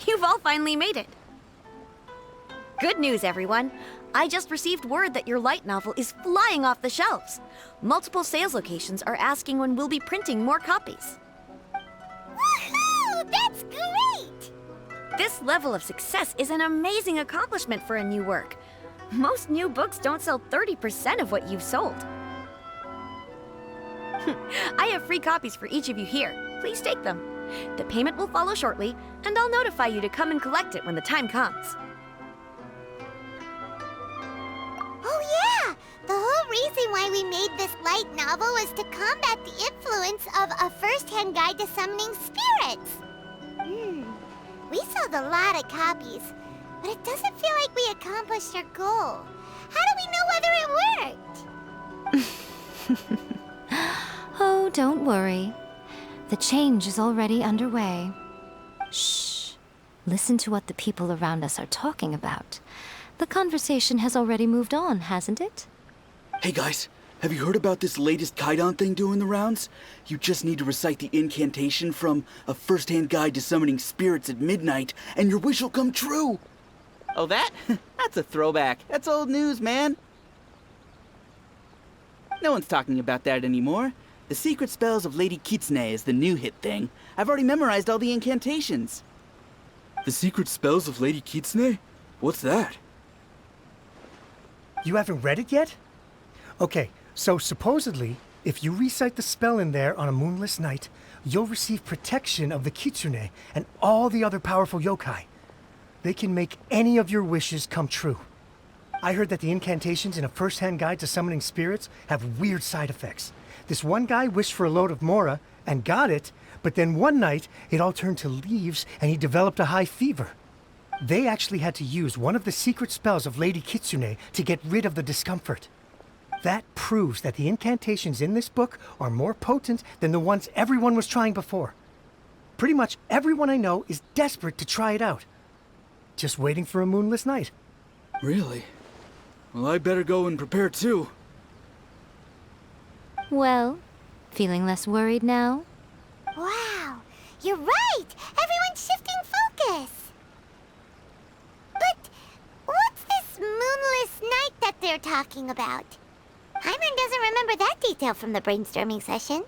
You've all finally made it. Good news, everyone. I just received word that your light novel is flying off the shelves. Multiple sales locations are asking when we'll be printing more copies. Woohoo! That's great! This level of success is an amazing accomplishment for a new work. Most new books don't sell 30% of what you've sold. I have free copies for each of you here. Please take them. The payment will follow shortly, and I'll notify you to come and collect it when the time comes. Oh yeah! The whole reason reason why we made this light novel was to combat the influence of a first-hand guide to summoning spirits. We sold a lot of copies, but it doesn't feel like we accomplished our goal. How do we know whether it worked? Oh, don't worry. The change is already underway. Shh. Listen to what the people around us are talking about. The conversation has already moved on, hasn't it? Hey guys, have you heard about this latest Kaidan thing doing the rounds? You just need to recite the incantation from A First-Hand Guide to Summoning Spirits at midnight, and your wish will come true! Oh, that? That's a throwback. That's old news, man. No one's talking about that anymore. The secret spells of Lady Kitsune is the new hit thing. I've already memorized all the incantations. The secret spells of Lady Kitsune? What's that? You haven't read it yet? Okay, so supposedly, if you recite the spell in there on a moonless night, you'll receive protection of the Kitsune and all the other powerful yokai. They can make any of your wishes come true. I heard that the incantations in A First-Hand Guide to Summoning Spirits have weird side effects. This one guy wished for a load of mora and got it, but then one night it all turned to leaves and he developed a high fever. They actually had to use one of the secret spells of Lady Kitsune to get rid of the discomfort. That proves that the incantations in this book are more potent than the ones everyone was trying before. Pretty much everyone I know is desperate to try it out. Just waiting for a moonless night. Really? Well, I better go and prepare too. Well, feeling less worried now? Wow, you're right! Everyone's shifting focus! But what's this moonless night that they're talking about? Hyman doesn't remember that detail from the brainstorming session.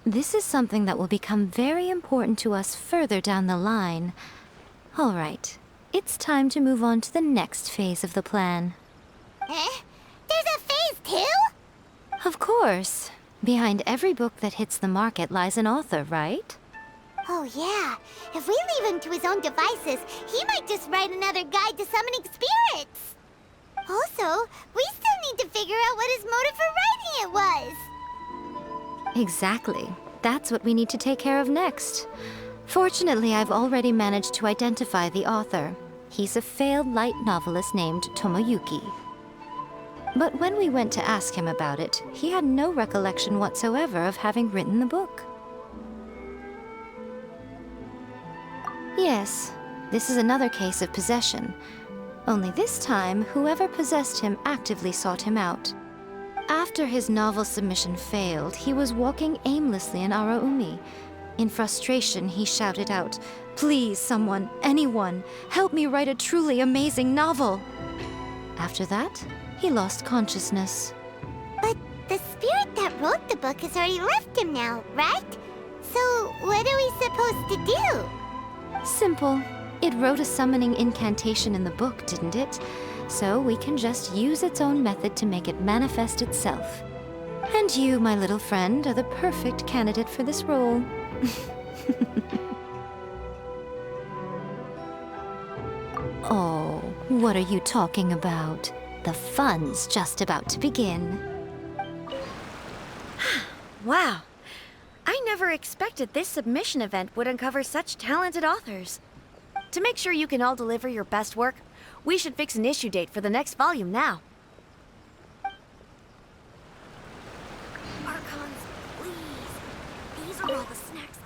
This is something that will become very important to us further down the line. All right, it's time to move on to the next phase of the plan. Eh? There's a phase 2? Of course. Behind every book that hits the market lies an author, right? Oh yeah, if we leave him to his own devices, he might just write another guide to summoning spirits. Also, we still need to figure out what his motive for writing it was. Exactly. That's what we need to take care of next. Fortunately, I've already managed to identify the author. He's a failed light novelist named Tomoyuki. But when we went to ask him about it, he had no recollection whatsoever of having written the book. Yes, this is another case of possession. Only this time, whoever possessed him actively sought him out. After his novel submission failed, he was walking aimlessly in Araumi. In frustration, he shouted out, "Please, someone, anyone, help me write a truly amazing novel!" After that, he lost consciousness. But the spirit that wrote the book has already left him now, right? So what are we supposed to do? Simple. It wrote a summoning incantation in the book, didn't it? So we can just use its own method to make it manifest itself. And you, my little friend, are the perfect candidate for this role. Oh, what are you talking about? The fun's just about to begin. Wow. I never expected this submission event would uncover such talented authors. To make sure you can all deliver your best work, we should fix an issue date for the next volume now. Archons, please. These are all the snacks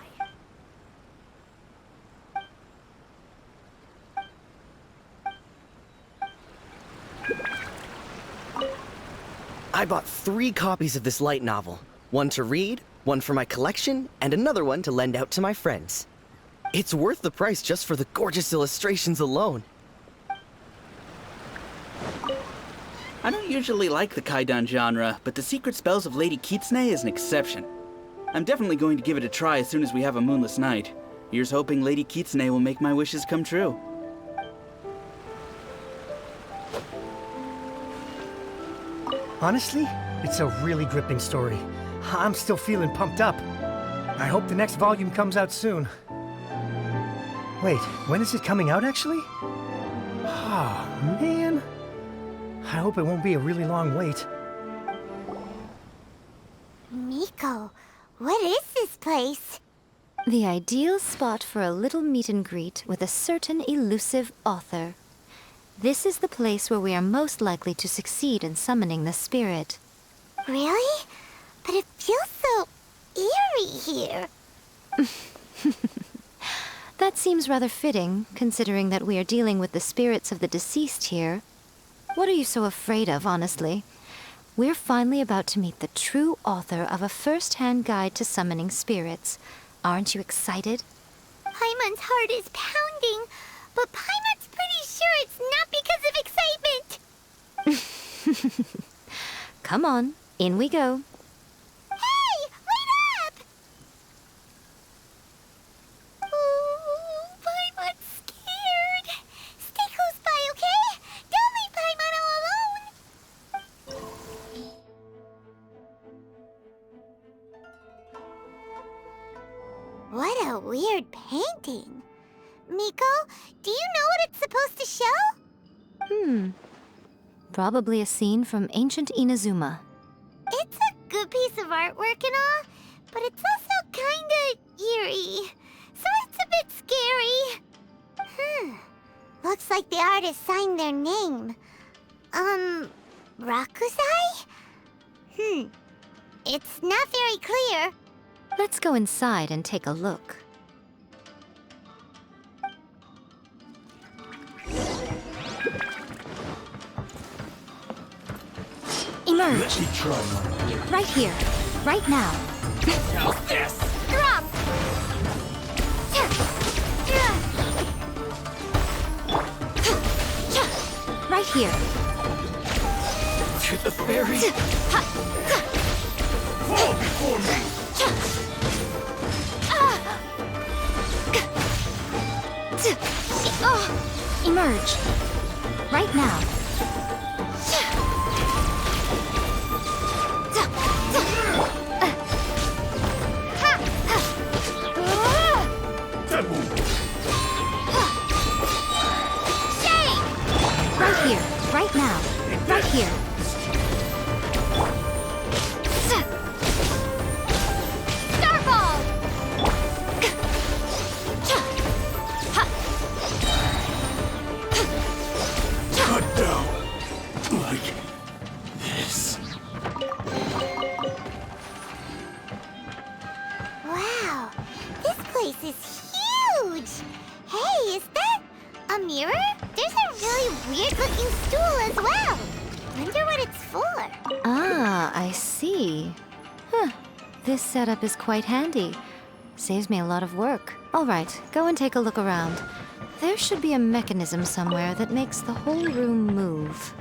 I bought 3 copies of this light novel. One to read, one for my collection, and another one to lend out to my friends. It's worth the price just for the gorgeous illustrations alone. I don't usually like the Kaidan genre, but the secret spells of Lady Kitsune is an exception. I'm definitely going to give it a try as soon as we have a moonless night. Here's hoping Lady Kitsune will make my wishes come true. Honestly, it's a really gripping story. I'm still feeling pumped up. I hope the next volume comes out soon. Wait, when is it coming out actually? Oh, man. I hope it won't be a really long wait. Miko, what is this place? The ideal spot for a little meet and greet with a certain elusive author. This is the place where we are most likely to succeed in summoning the spirit. Really? But it feels so eerie here. That seems rather fitting, considering that we are dealing with the spirits of the deceased here. What are you so afraid of, honestly? We're finally about to meet the true author of a first-hand guide to summoning spirits. Aren't you excited? Paimon's heart is pounding, but Paimon's pretty sure it's not because of excitement. Come on, in we go. Hey, wait up! Ooh, Paimon's scared. Stay close by, okay? Don't leave Paimon all alone. What a weird painting. Miko, do you know what it's supposed to show? Probably a scene from ancient Inazuma. It's a good piece of artwork and all, but it's also kinda eerie. So it's a bit scary. Looks like the artist signed their name. Rakusai? It's not very clear. Let's go inside and take a look. Emerge! Right here, right now. Drop! Right here. To the fairy! Fall before me! Emerge. Right now. Right here. Right now. Right here. Starball! Cut down. Like this. Wow, this place is huge! Hey, is that a mirror? There's a really weird-looking stool as well. Wonder what it's for. Ah, I see. This setup is quite handy. Saves me a lot of work. All right, go and take a look around. There should be a mechanism somewhere that makes the whole room move.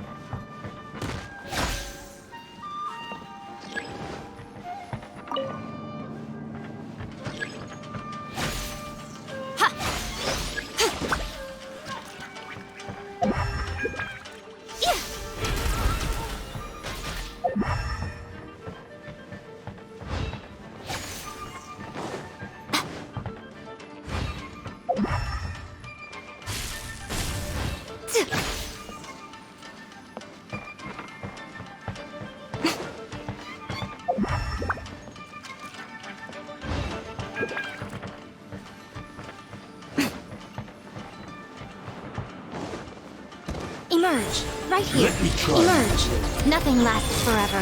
Emerge. Right here. Let me try. Emerge. Nothing lasts forever.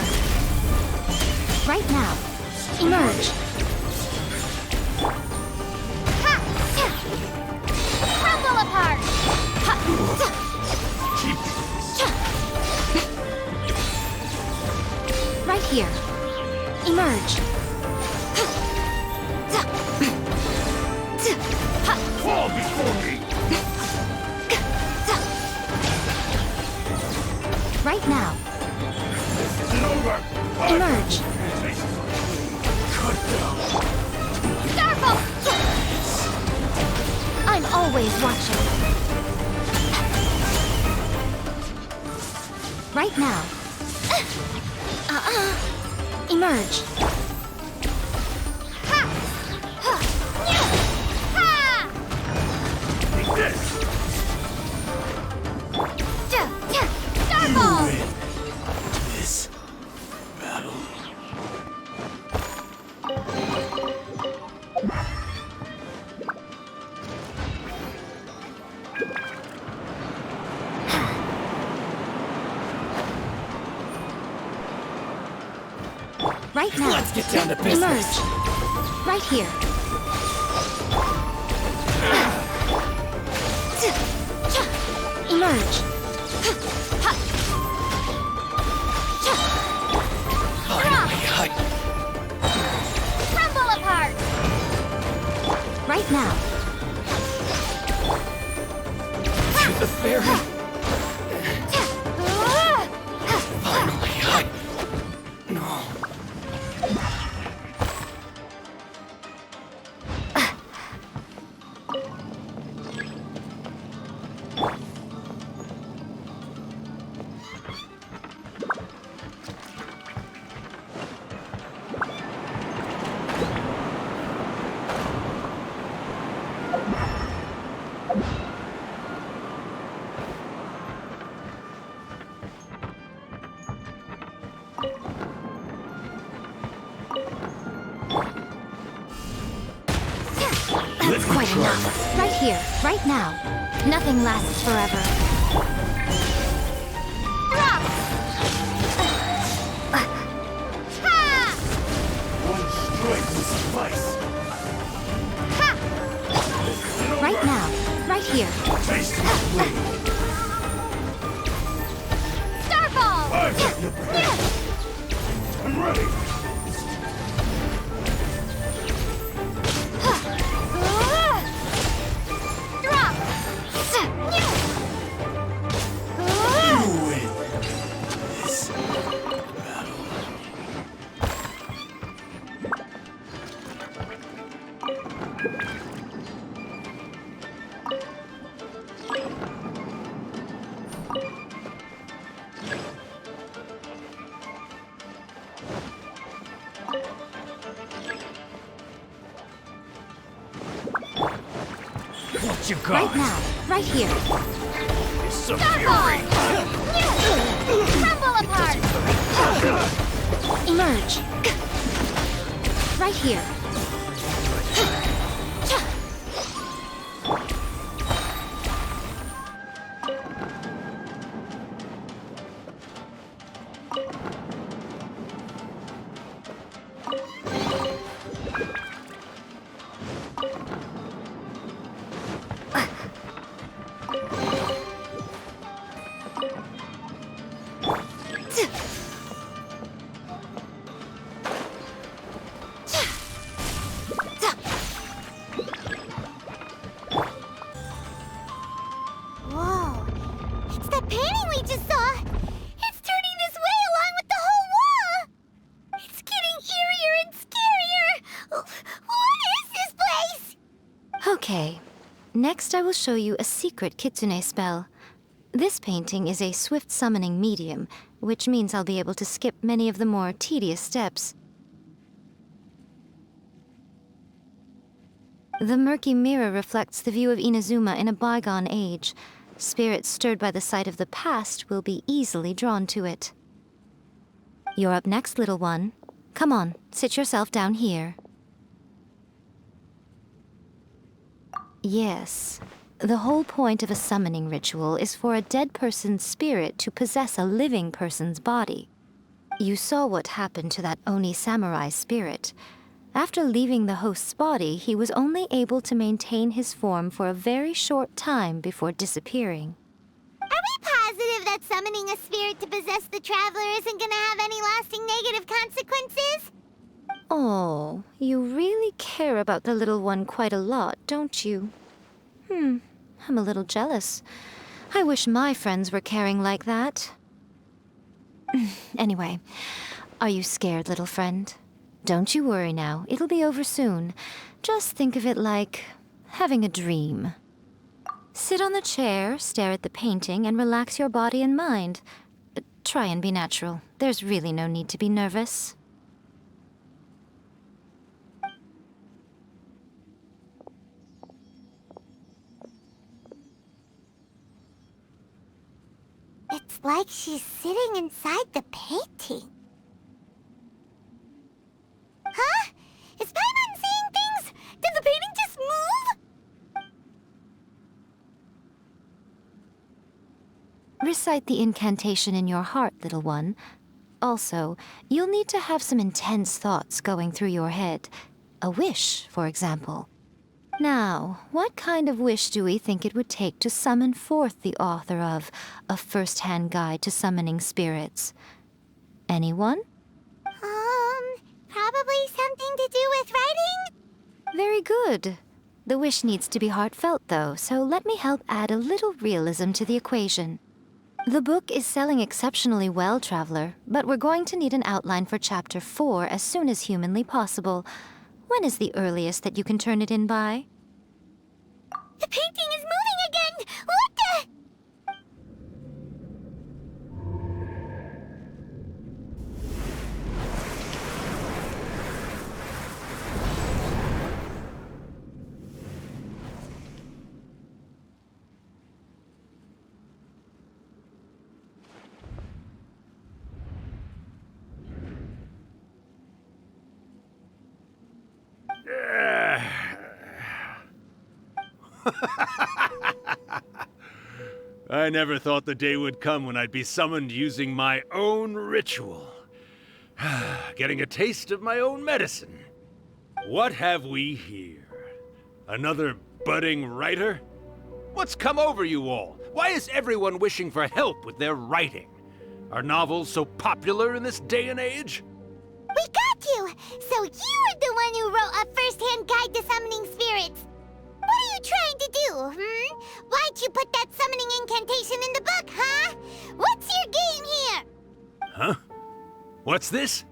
Right now. Emerge. Crumble apart! Right here. Emerge. Fall before me! Right now. This isn't over! Emerge. Cut down! Starfall! I'm always watching. Right now. Emerge. Take this! Starfall! Right now. Let's get down to business. Emerge. Right here. Emerge. Finally, Crumble apart! Right now. to the fairy. Finally, no. That's quite enough. Right here, right now. Nothing lasts forever. Drop! Ha! One strike will suffice. Ha! Right now, right here. Taste this blade. Starball! I have your back. I'm ready. Drop! You win this battle. What you got? Right now, right here. It's a Starball! Crumble apart! Emerge. Right here. Whoa! It's the painting we just saw! It's turning this way along with the whole wall! It's getting eerier and scarier! What is this place? Okay. Next, I will show you a secret kitsune spell. This painting is a swift summoning medium, which means I'll be able to skip many of the more tedious steps. The murky mirror reflects the view of Inazuma in a bygone age. Spirits stirred by the sight of the past will be easily drawn to it. You're up next, little one. Come on, sit yourself down here. Yes. The whole point of a summoning ritual is for a dead person's spirit to possess a living person's body. You saw what happened to that Oni samurai spirit. After leaving the host's body, he was only able to maintain his form for a very short time before disappearing. Are we positive that summoning a spirit to possess the traveler isn't gonna have any lasting negative consequences? Oh, you really care about the little one quite a lot, don't you? I'm a little jealous. I wish my friends were caring like that. Anyway, are you scared, little friend? Don't you worry now, it'll be over soon. Just think of it like having a dream. Sit on the chair, stare at the painting, and relax your body and mind. Try and be natural. There's really no need to be nervous. It's like she's sitting inside the painting. Huh? Is Paimon seeing things? Recite the incantation in your heart, little one. Also, you'll need to have some intense thoughts going through your head. A wish, for example. Now, what kind of wish do we think it would take to summon forth the author of A First-Hand Guide to Summoning Spirits? Anyone? Probably something to do with writing? Very good. The wish needs to be heartfelt, though, so let me help add a little realism to the equation. The book is selling exceptionally well, Traveler, but we're going to need an outline for Chapter 4 as soon as humanly possible. When is the earliest that you can turn it in by? The painting is moving again! What the... I never thought the day would come when I'd be summoned using my own ritual. Getting a taste of my own medicine. What have we here? Another budding writer? What's come over you all? Why is everyone wishing for help with their writing? Are novels so popular in this day and age? We got you! So you're the one who wrote A First-Hand Guide to Summoning Spirits! What are you trying to do, Why'd you put that summoning incantation in the book, huh? What's your game here? Huh? What's this?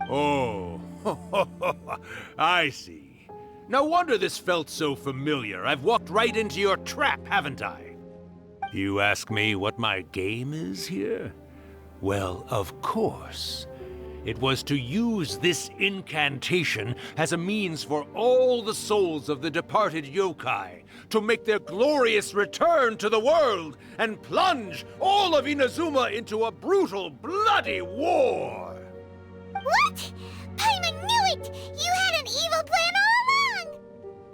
Oh, I see. No wonder this felt so familiar. I've walked right into your trap, haven't I? You ask me what my game is here? Well, of course. It was to use this incantation as a means for all the souls of the departed yokai to make their glorious return to the world and plunge all of Inazuma into a brutal, bloody war! What? Paimon knew it! You had an evil plan all along!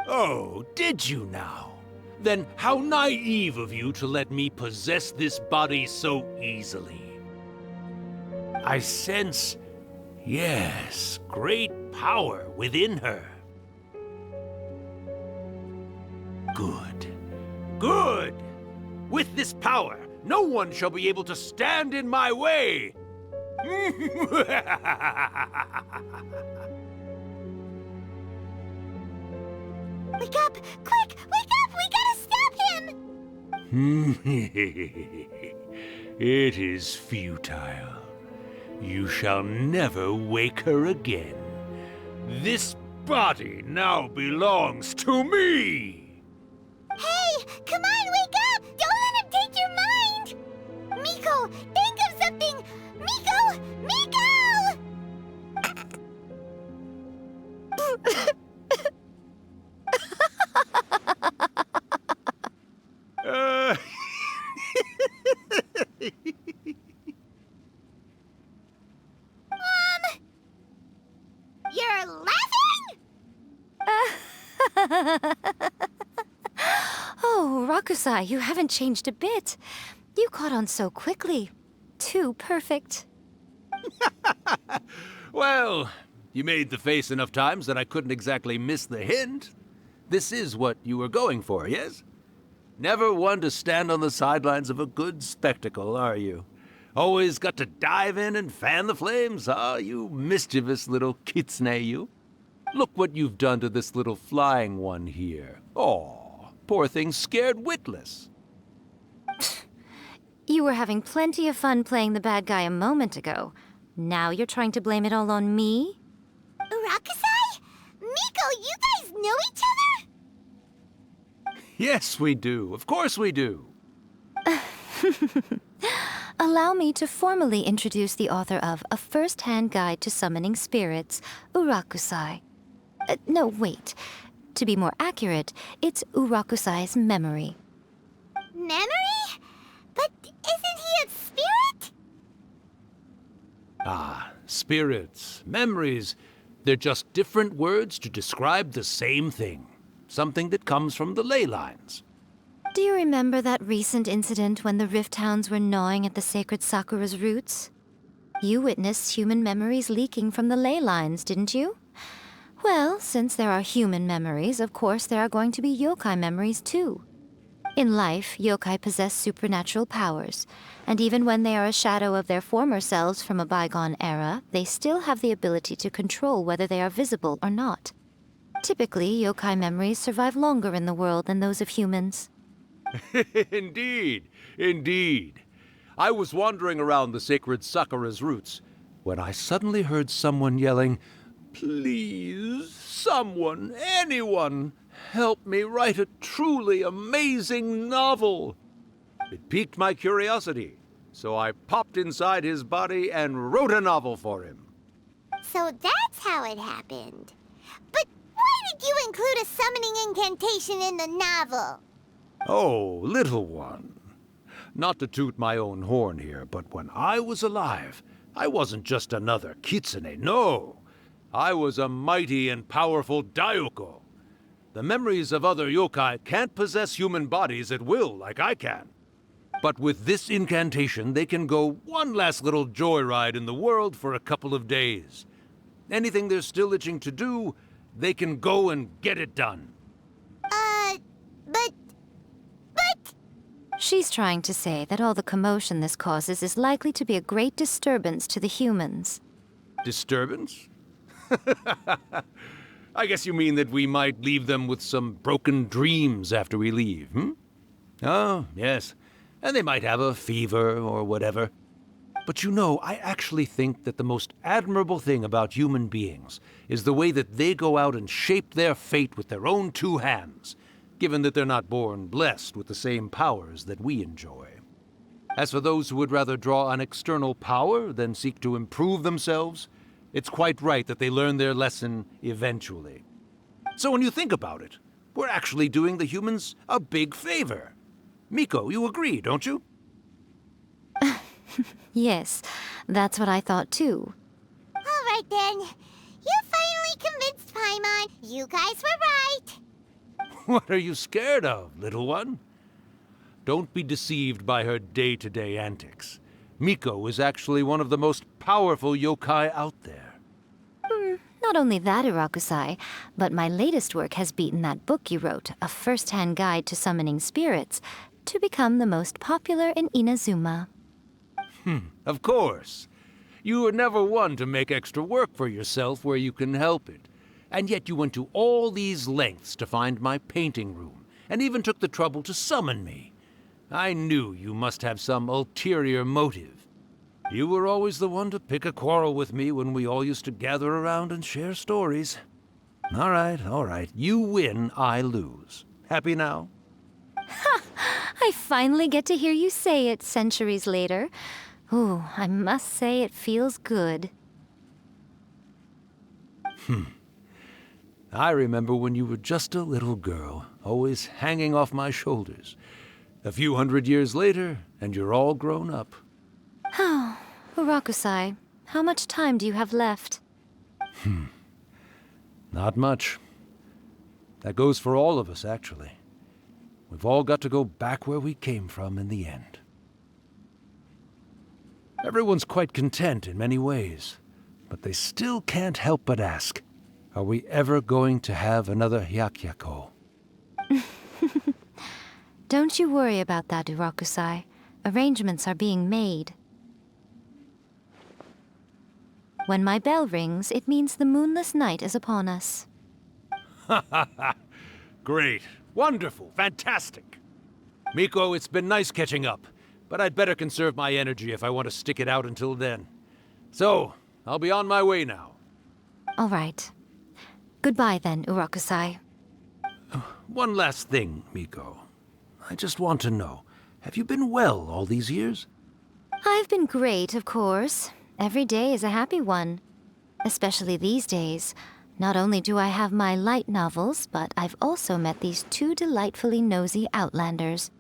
Oh, did you now? Then how naive of you to let me possess this body so easily. I sense... yes, great power within her. Good. Good! With this power, no one shall be able to stand in my way! Wake up! Quick! Wake up! We gotta stop him! It is futile. You shall never wake her again. This body now belongs to me! Hey! Come on, wake up! Don't let him take your mind! Miko, think of something! Miko! Miko! You're laughing? Oh, Rakusai, you haven't changed a bit. You caught on so quickly. Too perfect. Well, you made the face enough times that I couldn't exactly miss the hint. This is what you were going for, yes? Never one to stand on the sidelines of a good spectacle, are you? Always got to dive in and fan the flames, huh? You mischievous little kitsune, you. Look what you've done to this little flying one here. Aw, poor thing scared witless. You were having plenty of fun playing the bad guy a moment ago. Now you're trying to blame it all on me? Rakusai? Miko, you guys know each other? Yes, we do. Of course we do. Allow me to formally introduce the author of A First-Hand Guide to Summoning Spirits, Urakusai. No, wait. To be more accurate, it's Urakusai's memory. Memory? But isn't he a spirit? Ah, spirits, memories. They're just different words to describe the same thing. Something that comes from the ley lines. Do you remember that recent incident when the Rift Hounds were gnawing at the sacred Sakura's roots? You witnessed human memories leaking from the ley lines, didn't you? Well, since there are human memories, of course there are going to be yokai memories too. In life, yokai possess supernatural powers, and even when they are a shadow of their former selves from a bygone era, they still have the ability to control whether they are visible or not. Typically, yokai memories survive longer in the world than those of humans. Indeed, indeed. I was wandering around the sacred Sakura's roots when I suddenly heard someone yelling, "Please, someone, anyone, help me write a truly amazing novel." It piqued my curiosity, so I popped inside his body and wrote a novel for him. So that's how it happened. But why did you include a summoning incantation in the novel? Oh, little one. Not to toot my own horn here, but when I was alive, I wasn't just another kitsune, no. I was a mighty and powerful Daiuko. The memories of other yokai can't possess human bodies at will like I can. But with this incantation, they can go one last little joyride in the world for a couple of days. Anything they're still itching to do, they can go and get it done. But... She's trying to say that all the commotion this causes is likely to be a great disturbance to the humans. Disturbance? I guess you mean that we might leave them with some broken dreams after we leave, hmm? Oh, yes. And they might have a fever or whatever. But you know, I actually think that the most admirable thing about human beings is the way that they go out and shape their fate with their own two hands, given that they're not born blessed with the same powers that we enjoy. As for those who would rather draw on external power than seek to improve themselves, it's quite right that they learn their lesson eventually. So when you think about it, we're actually doing the humans a big favor. Miko, you agree, don't you? Yes, that's what I thought too. All right then. You finally convinced Paimon. You guys were right. What are you scared of, little one? Don't be deceived by her day-to-day antics. Miko is actually one of the most powerful yokai out there. Not only that, Irakusai, but my latest work has beaten that book you wrote, A First-Hand Guide to Summoning Spirits, to become the most popular in Inazuma. Of course. You were never one to make extra work for yourself where you can help it. And yet you went to all these lengths to find my painting room, and even took the trouble to summon me. I knew you must have some ulterior motive. You were always the one to pick a quarrel with me when we all used to gather around and share stories. All right. You win, I lose. Happy now? I finally get to hear you say it centuries later. Ooh, I must say it feels good. I remember when you were just a little girl, always hanging off my shoulders. A few hundred years later, and you're all grown up. Oh, Urakusai, how much time do you have left? Not much. That goes for all of us, actually. We've all got to go back where we came from in the end. Everyone's quite content in many ways, but they still can't help but ask, are we ever going to have another Hyakyako? Don't you worry about that, Urakusai. Arrangements are being made. When my bell rings, it means the Moonless Night is upon us. Great. Wonderful. Fantastic. Miko, it's been nice catching up, but I'd better conserve my energy if I want to stick it out until then. So, I'll be on my way now. All right. Goodbye then, Urakusai. One last thing, Miko. I just want to know, have you been well all these years? I've been great, of course. Every day is a happy one. Especially these days. Not only do I have my light novels, but I've also met these two delightfully nosy outlanders.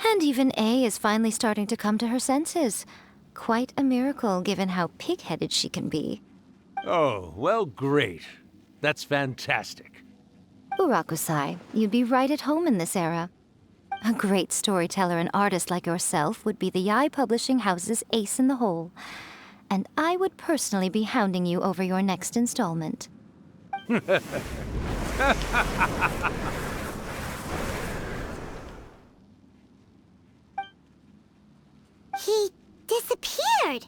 And even A is finally starting to come to her senses. Quite a miracle, given how pig-headed she can be. Oh, well, great. That's fantastic. Urakusai, you'd be right at home in this era. A great storyteller and artist like yourself would be the Yae Publishing House's ace in the hole. And I would personally be hounding you over your next installment. He disappeared.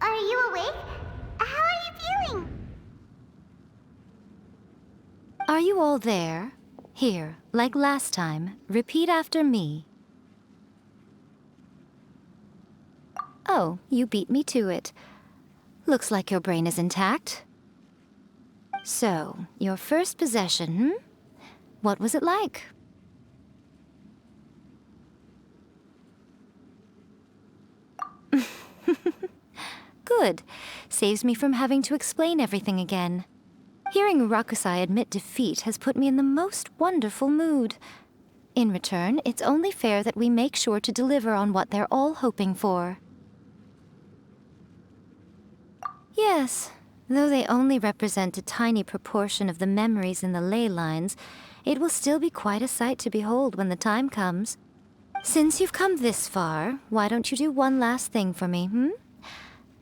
Are you awake? How are you feeling? Are you all there? Here, like last time, repeat after me. Oh, you beat me to it. Looks like your brain is intact. So, your first possession, What was it like? Good. Saves me from having to explain everything again. Hearing Rakusai admit defeat has put me in the most wonderful mood. In return, it's only fair that we make sure to deliver on what they're all hoping for. Yes, though they only represent a tiny proportion of the memories in the ley lines, it will still be quite a sight to behold when the time comes. Since you've come this far, why don't you do one last thing for me,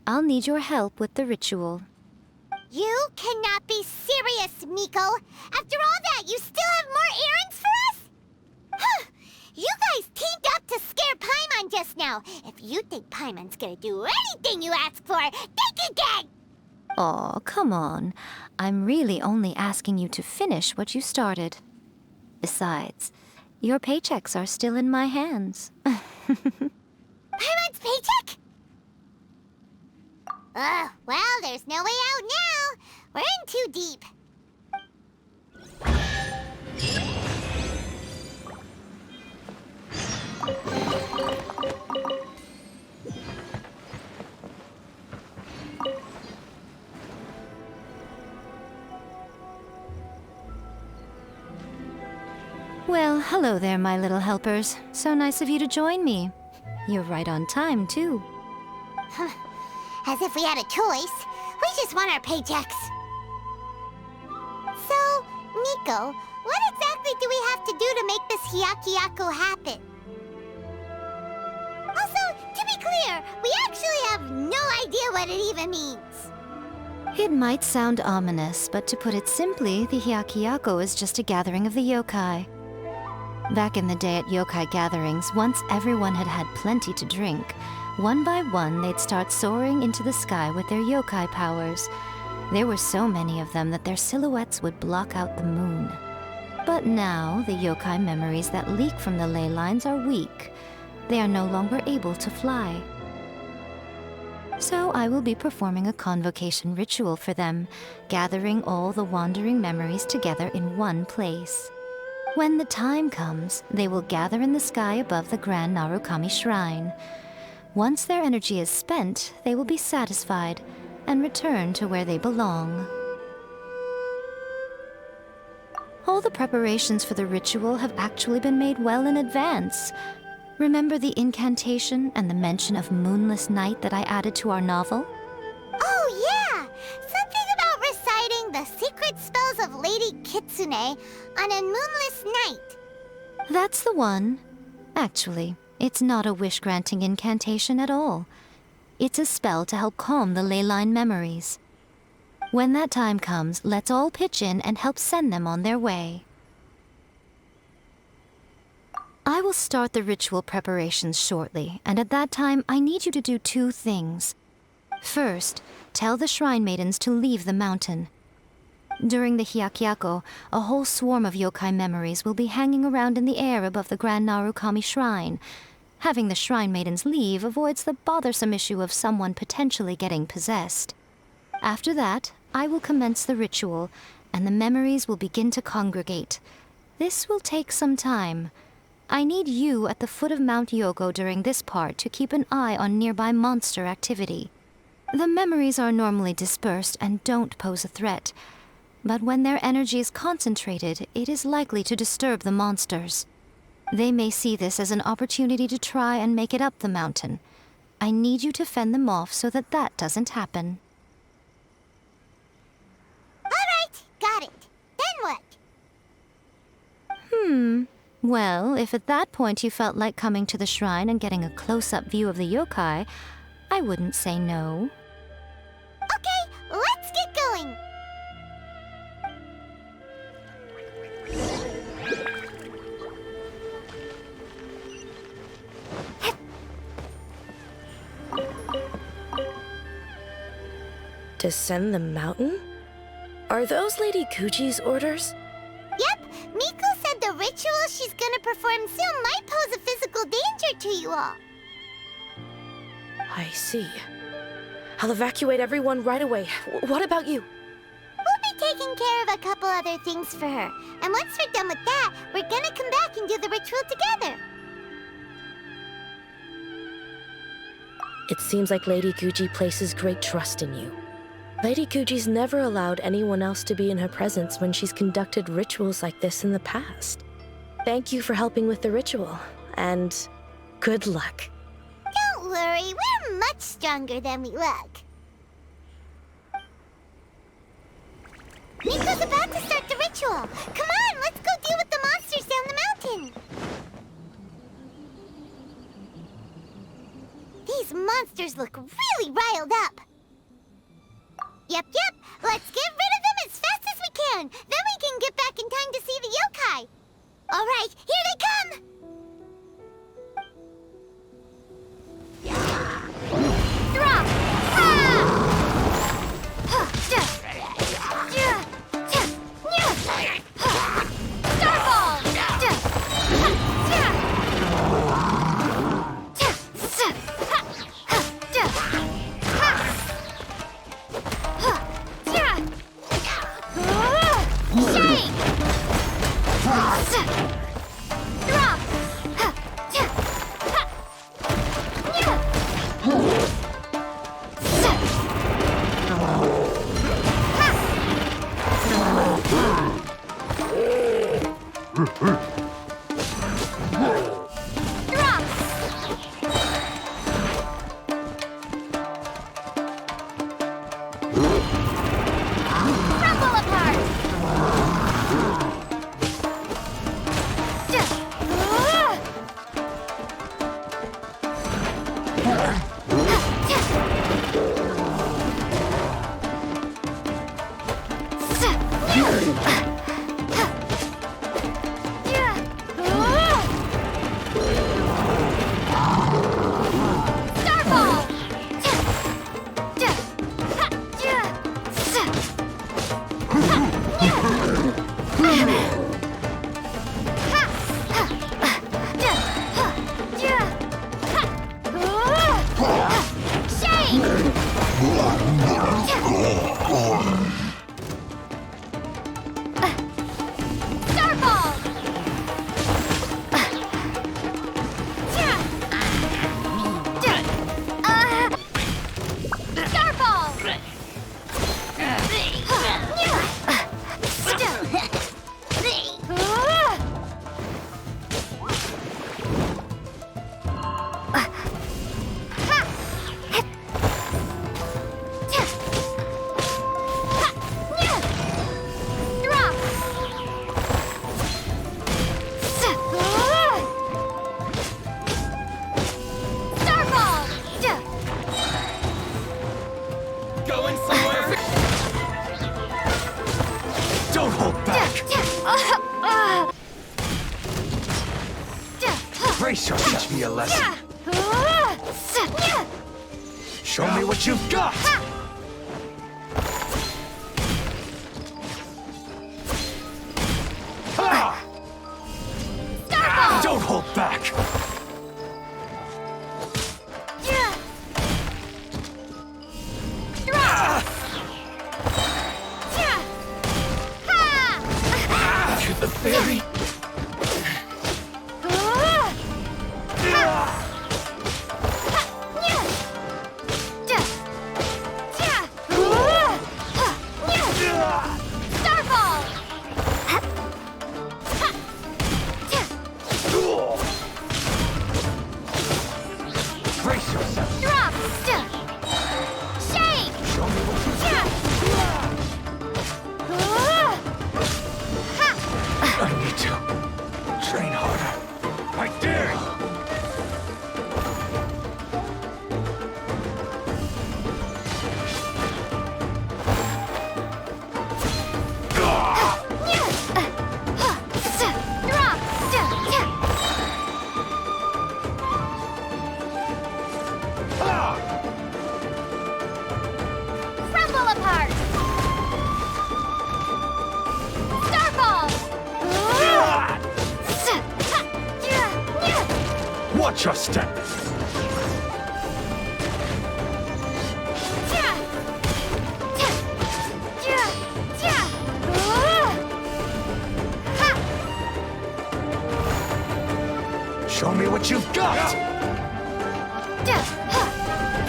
I'll need your help with the ritual. You cannot be serious, Miko! After all that, you still have more errands for us? Huh! You guys teamed up to scare Paimon just now. If you think Paimon's gonna do anything you ask for, think again! Aw, come on. I'm really only asking you to finish what you started. Besides, your paychecks are still in my hands. Paimon's paycheck? Well, there's no way out now. We're in too deep. Well, hello there, my little helpers. So nice of you to join me. You're right on time, too. As if we had a choice. We just want our paychecks. So, Miko, what exactly do we have to do to make this Hyakuyaku happen? Also, to be clear, we actually have no idea what it even means. It might sound ominous, but to put it simply, the Hyakuyaku is just a gathering of the yokai. Back in the day at yokai gatherings, once everyone had had plenty to drink, one by one they'd start soaring into the sky with their yokai powers. There were so many of them that their silhouettes would block out the moon. But now, the yokai memories that leak from the ley lines are weak. They are no longer able to fly. So I will be performing a convocation ritual for them, gathering all the wandering memories together in one place. When the time comes, they will gather in the sky above the Grand Narukami Shrine. Once their energy is spent, they will be satisfied and return to where they belong. All the preparations for the ritual have actually been made well in advance. Remember the incantation and the mention of Moonless Night that I added to our novel? Oh, yeah! Something about reciting the secret spells of Lady Kitsune on a moonless night. That's the one. Actually, it's not a wish-granting incantation at all. It's a spell to help calm the ley line memories. When that time comes, let's all pitch in and help send them on their way. I will start the ritual preparations shortly, and at that time, I need you to do two things. First, tell the Shrine Maidens to leave the mountain. During the Hyakuyaku, a whole swarm of yokai memories will be hanging around in the air above the Grand Narukami Shrine. Having the Shrine Maidens leave avoids the bothersome issue of someone potentially getting possessed. After that, I will commence the ritual, and the memories will begin to congregate. This will take some time. I need you at the foot of Mount Yogo during this part to keep an eye on nearby monster activity. The memories are normally dispersed and don't pose a threat, but when their energy is concentrated, it is likely to disturb the monsters. They may see this as an opportunity to try and make it up the mountain. I need you to fend them off so that that doesn't happen. All right, got it. Then what? Well, if at that point you felt like coming to the shrine and getting a close-up view of the yokai, I wouldn't say no. Okay, let's get going. Descend the mountain? Are those Lady Kuji's orders? Yep, Miko said the ritual she's gonna perform soon might pose a physical danger to you all. I see. I'll evacuate everyone right away. What about you? We'll be taking care of a couple other things for her. And once we're done with that, we're gonna come back and do the ritual together. It seems like Lady Kuji places great trust in you. Lady Kuji's never allowed anyone else to be in her presence when she's conducted rituals like this in the past. Thank you for helping with the ritual, and good luck. Don't worry, we're much stronger than we look. Miko's about to start the ritual. Come on, let's go deal with the monsters down the mountain. These monsters look really riled up. Yep, let's get rid of them as fast as we can. Then we can get back in time to see the yokai. All right, here they come. Drop! Brace yourself. Teach me a lesson. Show me what you've got. Don't hold back. To the fairy. Train harder. Watch your step! Show me what you've got!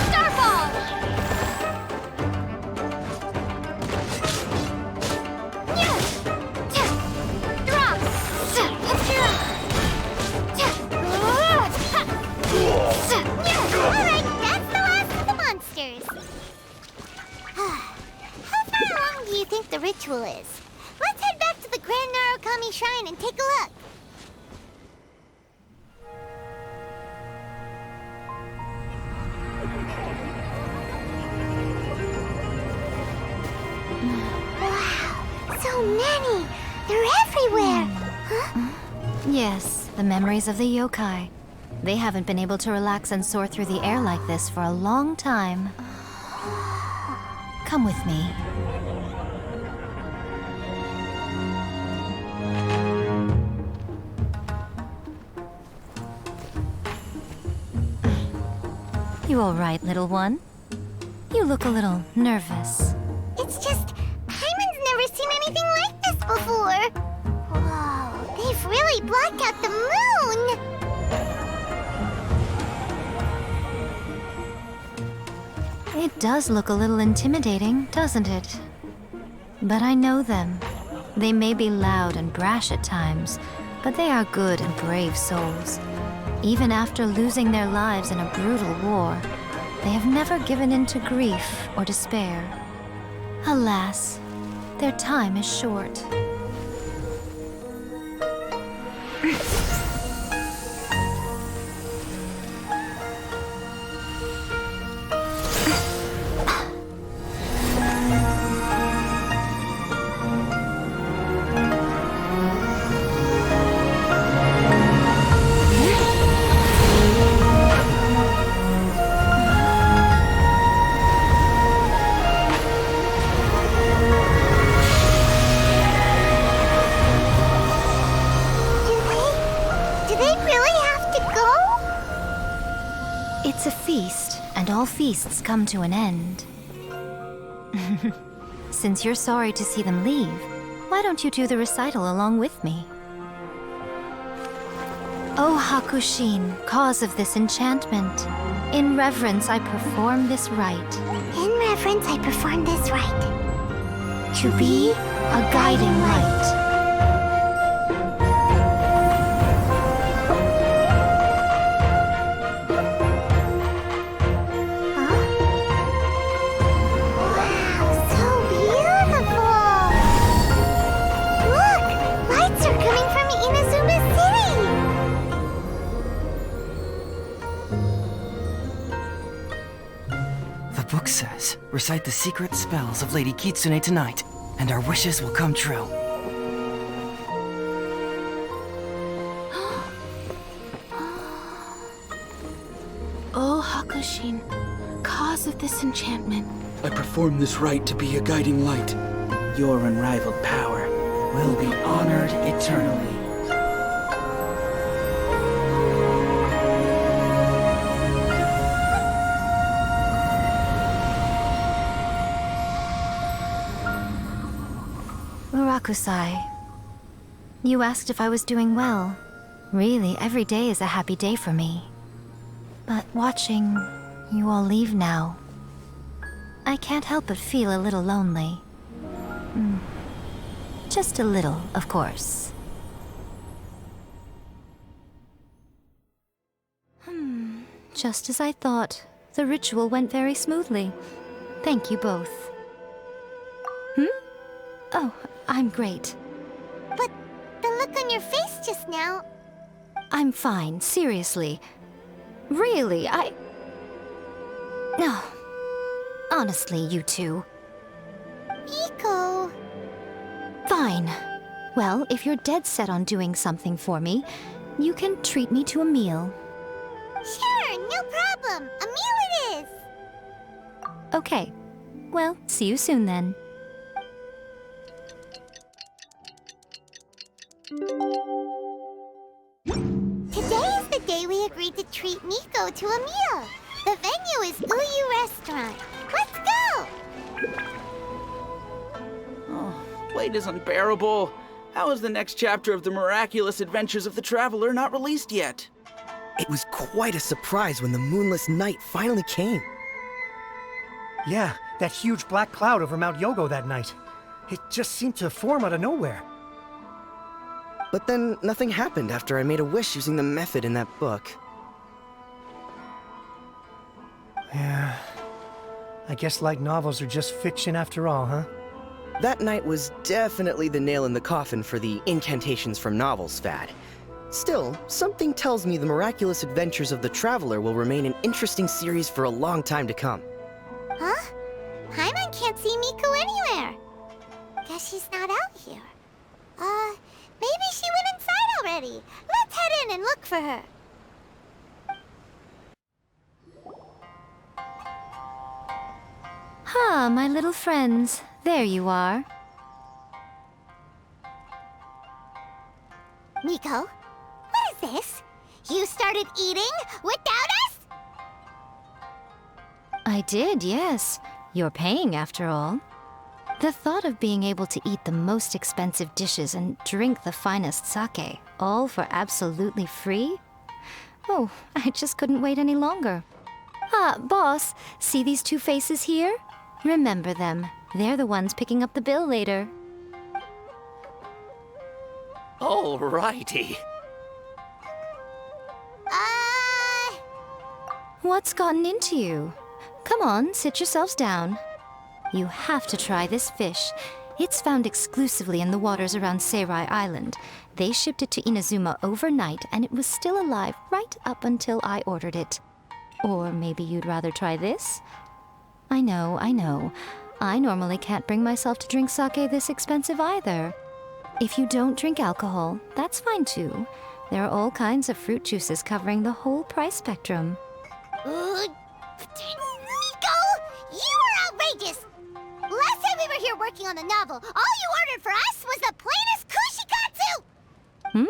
Starfall! Drop! Alright, that's the last of the monsters. How far along do you think the ritual is? Let's head back to the Grand Narukami Shrine and take a look. Wow, so many! They're everywhere! Huh? Yes, the memories of the yokai. They haven't been able to relax and soar through the air like this for a long time. Come with me. You all right, little one? You look a little nervous. It's just, Paimon's never seen anything like this before. Whoa, they've really blocked out the moon! It does look a little intimidating, doesn't it? But I know them. They may be loud and brash at times, but they are good and brave souls. Even after losing their lives in a brutal war, they have never given in to grief or despair. Alas, their time is short. It's a feast, and all feasts come to an end. Since you're sorry to see them leave, why don't you do the recital along with me? O Hakushin, cause of this enchantment, in reverence I perform this rite. In reverence I perform this rite. To be a guiding light. Book says, recite the secret spells of Lady Kitsune tonight, and our wishes will come true. O Hakushin, cause of this enchantment. I perform this rite to be a guiding light. Your unrivaled power will be honored eternally. Rakusai, you asked if I was doing well. Really, every day is a happy day for me. But watching you all leave now, I can't help but feel a little lonely. Just a little, of course. Just as I thought, the ritual went very smoothly. Thank you both. Oh, I'm great. But the look on your face just now... I'm fine, seriously. Really, No. Honestly, you two. Miko... Fine. Well, if you're dead set on doing something for me, you can treat me to a meal. Sure, no problem. A meal it is. Okay. Well, see you soon then. Today is the day we agreed to treat Miko to a meal. The venue is Uyu Restaurant. Let's go! Oh, wait is unbearable. How is the next chapter of the miraculous adventures of the Traveler not released yet? It was quite a surprise when the Moonless Night finally came. Yeah, that huge black cloud over Mount Yogo that night. It just seemed to form out of nowhere. But then nothing happened after I made a wish using the method in that book. Yeah. I guess light novels are just fiction after all, huh? That night was definitely the nail in the coffin for the incantations from novels fad. Still, something tells me the miraculous adventures of the Traveler will remain an interesting series for a long time to come. Huh? Paimon can't see Miko anywhere. Guess she's not out here. Maybe she went inside already. Let's head in and look for her. Ah, my little friends. There you are. Miko, what is this? You started eating without us? I did, yes. You're paying, after all. The thought of being able to eat the most expensive dishes and drink the finest sake, all for absolutely free? Oh, I just couldn't wait any longer. Ah, boss, see these two faces here? Remember them. They're the ones picking up the bill later. Alrighty. What's gotten into you? Come on, sit yourselves down. You have to try this fish. It's found exclusively in the waters around Seirai Island. They shipped it to Inazuma overnight, and it was still alive right up until I ordered it. Or maybe you'd rather try this? I know. I normally can't bring myself to drink sake this expensive either. If you don't drink alcohol, that's fine too. There are all kinds of fruit juices covering the whole price spectrum. Miko! You are outrageous! Last time we were here working on the novel, all you ordered for us was the plainest kushikatsu!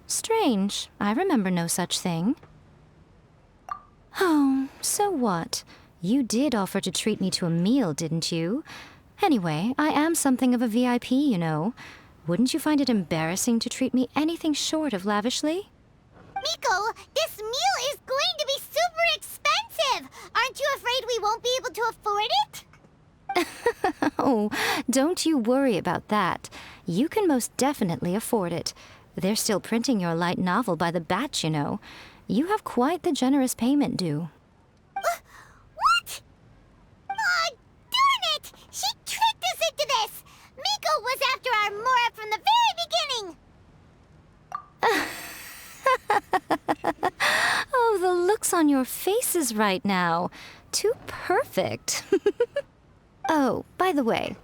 Strange. I remember no such thing. Oh, so what? You did offer to treat me to a meal, didn't you? Anyway, I am something of a VIP, you know. Wouldn't you find it embarrassing to treat me anything short of lavishly? Miko, this meal is going to be super expensive! Aren't you afraid we won't be able to afford it? Oh, don't you worry about that. You can most definitely afford it. They're still printing your light novel by the batch, you know. You have quite the generous payment due. What? Aw, darn it! She tricked us into this! Miko was after our Mora from the very beginning! Oh, the looks on your faces right now. Too perfect. Oh, by the way,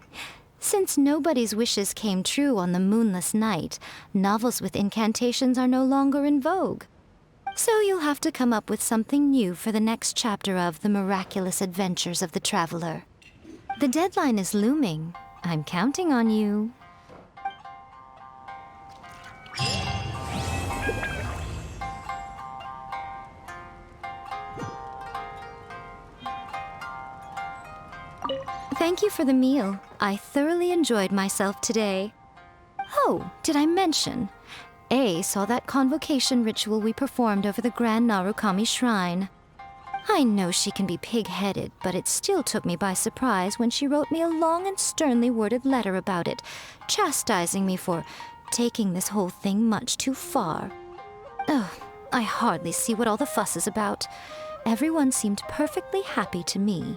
since nobody's wishes came true on the Moonless Night, novels with incantations are no longer in vogue. So you'll have to come up with something new for the next chapter of The Miraculous Adventures of the Traveler. The deadline is looming. I'm counting on you. Thank you for the meal. I thoroughly enjoyed myself today. Oh, did I mention? A saw that convocation ritual we performed over the Grand Narukami Shrine. I know she can be pig-headed, but it still took me by surprise when she wrote me a long and sternly worded letter about it, chastising me for taking this whole thing much too far. Oh, I hardly see what all the fuss is about. Everyone seemed perfectly happy to me.